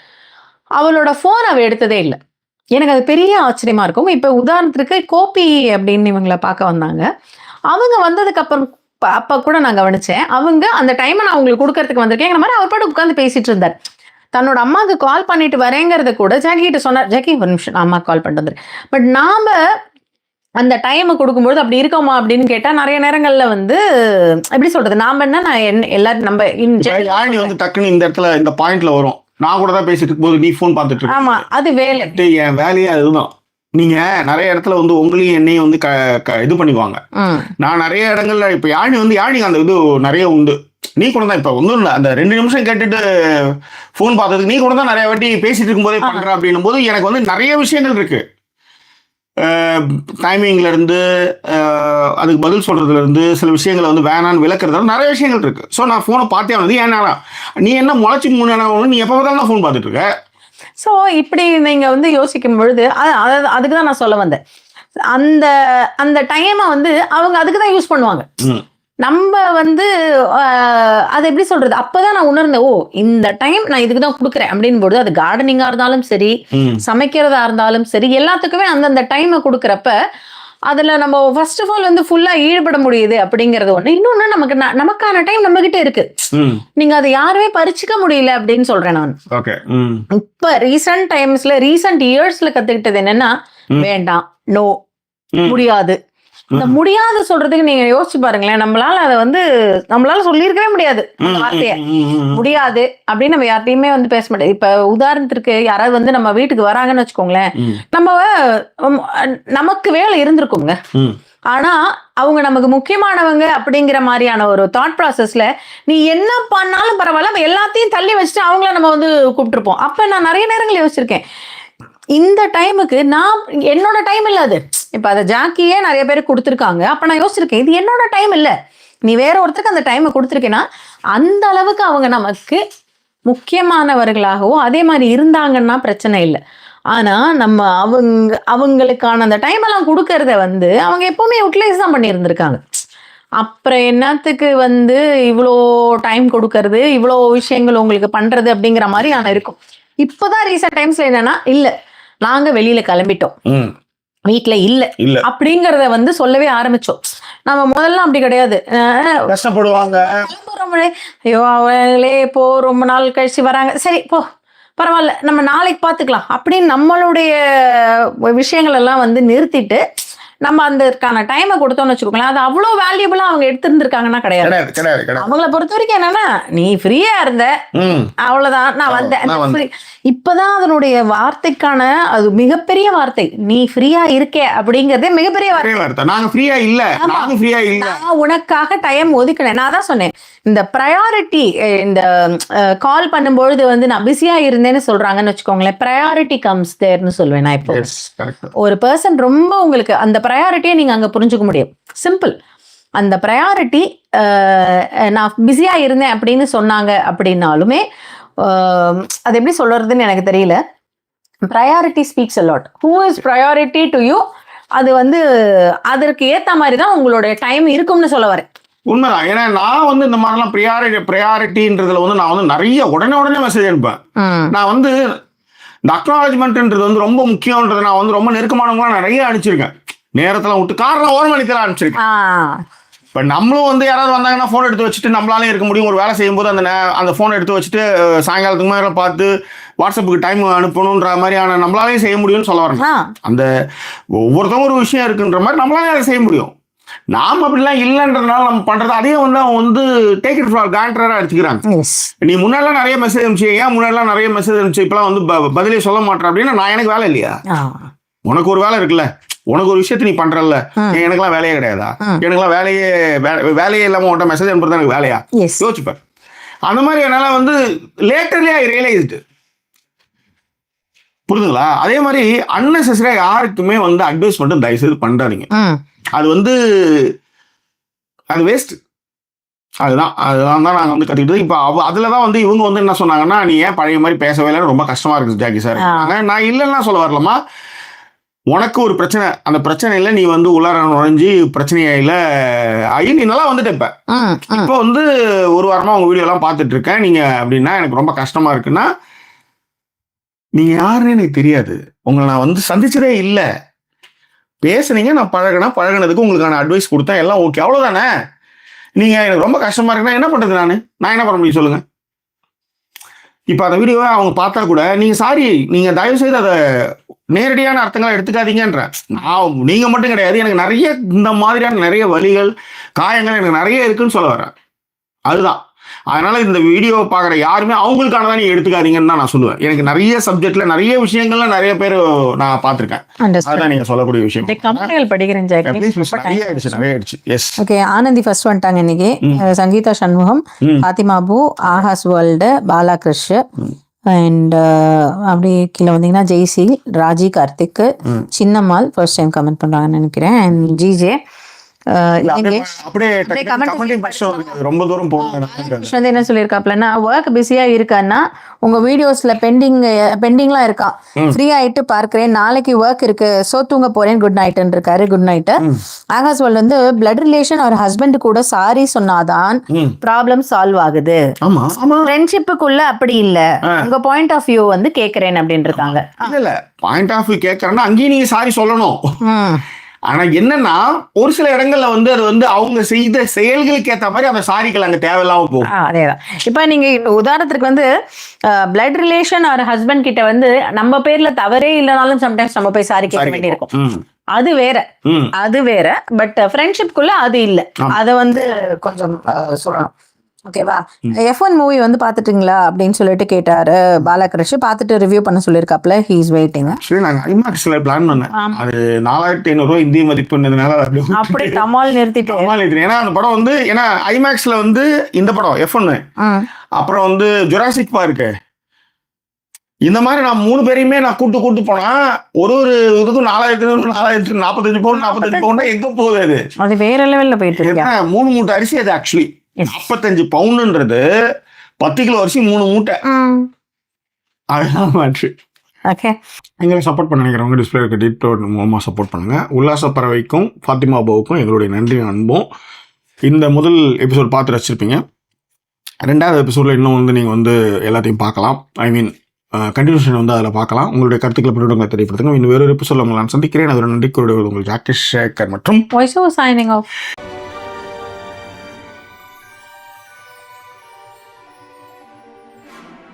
அவளோட போன் அவ எடுத்ததே இல்லை. எனக்கு அது பெரிய ஆச்சரியமா இருக்கும். இப்ப உதாரணத்துக்கு கோபி அப்படின்னு இவங்களை பார்க்க வந்தாங்க. அவங்க வந்ததுக்கு அப்புறம் அப்ப கூட நான் கவனிச்சேன், அவங்க அந்த டைமை நான் அவங்களுக்கு கொடுக்கறதுக்கு வந்திருக்கேங்கிற மாதிரி அவர் பாட்டு உட்காந்து பேசிட்டு இருந்தார். தன்னோட அம்மாவுக்கு கால் பண்ணிட்டு வரேங்கிறத கூட ஜாக்கி கிட்ட சொன்னார், ஜாக்கி ஒரு நிமிஷம் அம்மா கால் பண்ணிட்டு வந்துரு. பட் நாம அந்த டைமை கொடுக்கும்போது அப்படி இருக்கோமா அப்படின்னு கேட்டா நிறைய நேரங்கள்ல வந்து எப்படி சொல்றது, நாம என்ன நான் எல்லாரும் நம்ம வந்து டக்குன்னு இந்த இடத்துல இந்த பாயிண்ட்ல வரும், நான் கூட தான் பேசிட்டு இருக்கும்போது நீ போன் பார்த்துட்டு இருக்க. ஆமா, அது வேலை, என் வேலையே அதுதான். நீங்க நிறைய இடத்துல வந்து உங்களையும் என்னையும் வந்து இது பண்ணிக்குவாங்க. நான் நிறைய இடங்கள்ல இப்ப யாழி அந்த இது நிறைய உண்டு. நீ கூட தான் இப்ப ஒன்றும் இல்லை, அந்த 2 நிமிஷம் கேட்டுட்டு போன் பார்த்ததுக்கு நீ கூட தான் நிறைய வாட்டி பேசிட்டு இருக்கும் போதே பண்ற அப்படின்னும் போது எனக்கு வந்து நிறைய விஷயங்கள் இருக்கு. டைமிங்ல இருந்து அதுக்கு பதில் சொல்றதுல இருந்து சில விஷயங்களை வந்து வேணான்னு விளக்குறதுல நிறைய விஷயங்கள் இருக்கு. ஸோ நான் போனை பார்த்தே வந்து ஏன்னா நீ என்ன முளைச்சி 3 நேரம் நீ எப்போ பார்த்தாலும் ஃபோன் பார்த்துட்டு இருக்க. ஸோ இப்படி நீங்க வந்து யோசிக்கும் பொழுது அதுக்கு தான் நான் சொல்ல வந்தேன். அந்த டைமை வந்து அவங்க அதுக்கு தான் யூஸ் பண்ணுவாங்க. நம்ம வந்து அதை எப்படி சொல்றது, அப்பதான் நான் உணர்ந்தேன், ஓ இந்த டைம் நான் இதுக்கு தான் கொடுக்குறேன் அப்படின்னு போது, அது கார்டனிங்கா இருந்தாலும் சரி, சமைக்கிறதா இருந்தாலும் சரி, எல்லாத்துக்குமே அந்தந்த டைமை கொடுக்குறப்ப அதுல நம்ம ஃபர்ஸ்ட் ஆஃப் ஆல் வந்து ஃபுல்லா ஈடுபட முடியுது அப்படிங்கறது ஒண்ணு. இன்னொன்னு நமக்கான டைம் நம்ம கிட்ட இருக்கு, நீங்க அதை யாருமே பறிச்சுக்க முடியல அப்படின்னு சொல்றேன் நான். இப்ப ரீசன்ட் இயர்ஸ்ல கத்துக்கிட்டது என்னன்னா, வேண்டாம், நோ, முடியாது, இந்த முடியாது சொல்றதுக்கு நீங்க யோசிச்சு பாருங்களேன். நம்மளால சொல்லியிருக்கவே முடியாது அந்த வார்த்தைய. முடியாது அப்படின்னு நம்ம யார்ட்டையுமே வந்து பேச முடியாது. இப்ப உதாரணத்திற்கு யாராவது வந்து நம்ம வீட்டுக்கு வராங்கன்னு வச்சுக்கோங்களேன், நமக்கு வேலை இருந்திருக்குங்க. ஆனா அவங்க நமக்கு முக்கியமானவங்க அப்படிங்கிற மாதிரியான ஒரு தாட் ப்ராசஸ்ல நீ என்ன பண்ணாலும் பரவாயில்ல எல்லாத்தையும் தள்ளி வச்சுட்டு அவங்கள நம்ம வந்து கூப்பிட்டுருப்போம். அப்ப நான் நிறைய நேரங்கள் யோசிச்சிருக்கேன், இந்த டைமுக்கு நான் என்னோட டைம் இல்ல அது. இப்ப அதை ஜாக்கியே நிறைய பேருக்கு கொடுத்துருக்காங்க. அப்ப நான் யோசிச்சிருக்கேன், இது என்னோட டைம் இல்ல, நீ வேற ஒருத்தருக்கு அந்த டைமை கொடுத்துருக்கேன்னா அந்த அளவுக்கு அவங்க நமக்கு முக்கியமானவர்களாகவும் அதே மாதிரி இருந்தாங்கன்னா பிரச்சனை இல்லை. ஆனா நம்ம அவங்களுக்கான அந்த டைம் எல்லாம் கொடுக்கறத வந்து அவங்க எப்பவுமே யூட்டிலைஸ் தான் பண்ணி இருந்திருக்காங்க. அப்புறம் என்னத்துக்கு வந்து இவ்வளோ டைம் கொடுக்கறது, இவ்வளோ விஷயங்கள் உங்களுக்கு பண்றது அப்படிங்கிற மாதிரி நான் இருக்கும். இப்பதான் ரீசெண்ட் டைம்ஸ்ல என்னன்னா, இல்ல நாங்க வெளியில கிளம்பிட்டோம், வீட்டுல இல்ல அப்படிங்கறத வந்து சொல்லவே ஆரம்பிச்சோம். நம்ம முதல்ல அப்படி கிடையாது, கஷ்டப்படுவாங்க, ஐயோ அவங்களே இப்போ ரொம்ப நாள் கழிச்சு வராங்க, சரி போ பரவாயில்ல நம்ம நாளைக்கு பார்த்துக்கலாம் அப்படின்னு நம்மளுடைய விஷயங்கள் எல்லாம் வந்து நிறுத்திட்டு நம்ம அதற்கான டைமை கொடுத்தோம்னு வச்சுக்கோங்களேன், அது அவ்வளோ வேல்யூபிளா அவங்க எடுத்திருந்திருக்காங்கன்னா கிடையாது. அவங்கள பொறுத்த வரைக்கும் என்னன்னா, நீ ஃப்ரீயா இருந்த அவ்வளவுதான், நான் வந்தேன். இப்பதான் அதனுடைய வார்த்தைக்கான அது மிகப்பெரிய வார்த்தை, நீ ஃப்ரீயா இருக்கே அப்படிங்கறதே மிகப்பெரிய வார்த்தை. நாங்க ஃப்ரீயா இல்ல, நான் உனக்காக டைம் ஒதுக்கினேன். நான் தான் சொன்னேன், இந்த ப்ரையாரிட்டி, இந்த கால் பண்ணும்பொழுது வந்து நான் பிஸியா இருந்தேன்னு சொல்றாங்கன்னு வச்சுக்கோங்களேன், ப்ரையாரிட்டி கம்ஸ் தேர்னு சொல்லுவேன் நான். இப்போ ஒரு பர்சன் ரொம்ப உங்களுக்கு அந்த ப்ரையாரிட்டியை நீங்க அங்க புரிஞ்சுக்க முடியும். சிம்பிள். அந்த ப்ரையாரிட்டி நான் பிஸியா இருந்தேன் அப்படின்னு சொன்னாங்க அப்படின்னாலுமே அது எப்படி சொல்றதுன்னு எனக்கு தெரியல. Priority speaks a lot. Who is priority to you? அது வந்து அதற்கு ஏத்த மாதிரி தான் உங்களுடைய டைம் இருக்கும்னு சொல்ல வரேன். உண்மைதான். ஏன்னா நான் வந்து இந்த மாதிரிலாம் ப்ரியாரிட்டின்றதுல வந்து நான் வந்து நிறைய உடனே மெசேஜ் அனுப்பேன். நான் வந்து இந்த அக்னாலஜ்மெண்ட்ன்றது வந்து ரொம்ப முக்கியம்ன்றது நான் வந்து ரொம்ப நெருக்கமானவங்களாம் நிறைய அனுப்பிச்சிருக்கேன். நேரத்தில் விட்டு காரணம் ஒரு மணிக்கெல்லாம் அனுப்பிச்சிருக்கேன். இப்போ நம்மளும் வந்து யாராவது வந்தாங்கன்னா ஃபோன் எடுத்து வச்சுட்டு நம்மளாலே இருக்க முடியும். ஒரு வேலை செய்யும்போது அந்த ஃபோன் எடுத்து வச்சுட்டு சாயங்காலத்துக்கு மேலே பார்த்து வாட்ஸ்அப்புக்கு டைம் அனுப்பணுன்ற மாதிரியான நம்மளாலே செய்ய முடியும்னு சொல்ல வரேன். அந்த ஒவ்வொருத்தவங்க ஒரு விஷயம் இருக்குன்ற மாதிரி நம்மளாலே அதை செய்ய முடியும். நாம் அப்படிலாம் இல்லைன்றதுனால நம்ம பண்றது அதே வந்து அவங்க வந்து டேக் இட் ஃபார் கிராண்டடா எடுத்துக்கிறாங்க. நீ முன்னாடிலாம் நிறைய மெசேஜ் அனுப்பிச்சு, ஏன் முன்னாடிலாம் நிறைய மெசேஜ் அனுப்பிச்சு இப்பெல்லாம் வந்து பதிலே சொல்ல மாட்டேன் அப்படின்னா, நான் எனக்கு வேலை இல்லையா? உனக்கு ஒரு வேலை இருக்குல்ல, உனக்கு ஒரு விஷயத்த நீ பண்றல்ல, எனக்குலாம் வேலையே கிடையாதா? எனக்குலாம் வேலையே இல்லாம உன்கிட்ட மெசேஜ் அனுப்புறது எனக்கு வேலையா? யோசிப்பேன். அந்த மாதிரி என்னால வந்து லேட்டர்லி ஐ ரியலைஸ்டு. புரியுதுங்களா? அதே மாதிரி அன்னெசரியா யாருக்குமே வந்து அட்வைஸ் மட்டும் தயவு செய்து பண்றாதீங்க. அது வந்து அது வேஸ்ட். அதுதான் தான் நாங்கள் வந்து கற்றுக்கிட்டது. இப்போ அதில் தான் வந்து இவங்க வந்து என்ன சொன்னாங்கன்னா, நீ ஏன் பழைய மாதிரி பேசவே இல்லைன்னு ரொம்ப கஷ்டமா இருக்குது ஜாக்கி சார். நான் இல்லைன்னா சொல்ல வரலாமா, உனக்கு ஒரு பிரச்சனை, அந்த பிரச்சனையில நீ வந்து உள்ளார நுழைஞ்சி பிரச்சனையில ஆகி நீ நல்லா வந்துட்டு இப்போ வந்து ஒரு வாரமா உங்க வீடியோ எல்லாம் பார்த்துட்டு இருக்கேன். நீங்க அப்படின்னா எனக்கு ரொம்ப கஷ்டமா இருக்குன்னா, நீங்க யாருன்னு எனக்கு தெரியாது, உங்களை நான் வந்து சந்திச்சதே இல்லை, பேசுனீங்க, நான் பழகினதுக்கு உங்களுக்கான அட்வைஸ் கொடுத்தேன், எல்லாம் ஓகே, அவ்வளவுதானே. நீங்க எனக்கு ரொம்ப கஷ்டமா இருக்குன்னா என்ன பண்றது? நான் என்ன பண்ண முடியும் சொல்லுங்க? இப்ப அந்த வீடியோவை அவங்க பார்த்தா கூட நீங்க சாரி, நீங்க தயவு செய்து அதை நேரடியான அர்த்தங்களை எடுத்துக்காதீங்கன்ற. நீங்க மட்டும் கிடையாது, எனக்கு நிறைய இந்த மாதிரியான நிறைய வலிகள், காயங்கள் எனக்கு நிறைய இருக்குன்னு சொல்ல வரேன். அதுதான். அதனால இந்த வீடியோ பார்க்குற யாருமே அவங்களுக்கானதான் நீங்க எடுத்துக்காதீங்கன்னு தான் நான் சொல்லுவேன். எனக்கு நிறைய சப்ஜெக்ட்ல நிறைய விஷயங்கள்ல நிறைய பேர் நான் பார்த்திருக்கேன். அதுதான் நீங்க சொல்லக்கூடிய விஷயம். கமெண்ட்கள் படிக்கிறேன் ஜாக்கி. நிறைய ஆயிடுச்சு. எஸ். ஓகே, ஆனந்தி ஃபர்ஸ்ட் வந்துட்டாங்க இன்னைக்கு. சங்கீதா சண்முகம், ஃபாத்திமா அபு, ஆகாஷ் வேர்ல்டு, பாலா கிருஷ், அண்ட் அப்படியே கீழே வந்தீங்கன்னா Jaiseel, Raji Karthik, Chinnammal first time comment பண்றாங்கன்னு நினைக்கிறேன், அண்ட் ஜிஜே. என்ன சொல்லியிருக்காப்லன்னா, ஒர்க் பிஸியா இருக்கான்னா உங்க வீடியோஸ்ல பெண்டிங்லாம் இருக்கா, ஃப்ரீ ஆயிட்டு பார்க்கிறேன், நாளைக்கு ஒர்க் இருக்கு, சோ தூங்க போறேன், குட் நைட் இருக்காரு. Good night. ஆகாஷ் வேர்ல்ட் வந்து பிளட் ரிலேஷன் ஒரு ஹஸ்பண்ட் கூட சாரி சொன்னாதான் ப்ராப்ளம் சால்வ் ஆகுது, ஃப்ரெண்ட்ஷிப்புக்குள்ள அப்படி இல்ல, உங்க பாயிண்ட் ஆஃப் வியூ வந்து கேக்குறேன் அப்படின்னு இருக்காங்க. இல்ல பாயிண்ட் ஆஃப் வியூ கேக்குறேன்னா அங்கேயும் நீங்க சாரி சொல்லணும். ஆனா என்னன்னா, ஒரு சில இடங்கள்ல வந்து அது வந்து அவங்க செய்த செயல்களுக்கு ஏற்ற மாதிரி அந்த சாரிகள் அங்க தேவையில்லாம போகும். அதேதான். இப்ப நீங்க உதாரணத்துக்கு வந்து பிளட் ரிலேஷன் ஒரு ஹஸ்பண்ட் கிட்ட வந்து நம்ம பேர்ல தவறே இல்லைனாலும் சம்டைம்ஸ் நம்ம போய் சாரி கேட்க வேண்டியிருக்கும். அது வேற ம் அது வேற. பட் ஃப்ரெண்ட்ஷிப்குள்ள அது இல்ல. அத வந்து கொஞ்சம் சொல்லணும். ஓகேவா? F1 மூவி வந்து பாத்துட்டீங்களா அப்படின்னு சொல்லிட்டு கேட்டாரு பாலகிருஷ்ண. பார்த்துட்டு ரிவ்யூ பண்ண சொல்லியிருக்காப்ல. He is waiting. சரி, நாங்க ஐமேக்ஸ்ல பிளான் பண்ணேன். அது 4500 இந்திய மதிப்புன்றதுனால அப்படியே தமால் நிறுத்திட்டு. ஏன்னா அந்த படம் வந்து ஏன்னா ஐமேக்ஸ்ல வந்து இந்த படம் F1 அப்புறம் வந்து ஜுராசிக் பார்க் இந்த மாதிரி நான் 3 பேரையுமே நான் கூட்டு போனா ஒரு இதுக்கும் 4545 பவுன் எங்க போகுது அது வேற லெவல்ல போயிட்டு இருக்கு. 3 மூட்டை அரிசி அது. ஆக்சுவலி 45 பவுண்டுன்றது 10 கிலோ அரிசி 3 மூட்டை. அதுதான் மாற்று. ஓகே, எங்களை சப்போர்ட் பண்ண நினைக்கிறவங்க டிஸ்பிளே இருக்க டீட்டோட் மூலமாக சப்போர்ட் பண்ணுங்க. உல்லாச பறவைக்கும் ஃபாத்திமா பாவுக்கும் எங்களுடைய நன்றி அன்பும். இந்த முதல் எபிசோட் பார்த்து ரசிச்சிருப்பீங்க. 2வது எபிசோடில் இன்னும் வந்து நீங்கள் வந்து எல்லாத்தையும் பார்க்கலாம். ஐ மீன் கண்டினியூஷன் வந்து அதில் பார்க்கலாம். உங்களுடைய கருத்துக்களை பின்னோட்டங்களை தெரியப்படுத்துங்க. இன்னும் வேறொரு எபிசோடில் உங்களை நான் சந்திக்கிறேன். அதோட நன்றி கூறுவது உங்கள் ஜாக்கி சேகர் மற்றும் வாய்ஸ் ஓவர் சைனிங் ஆஃப்.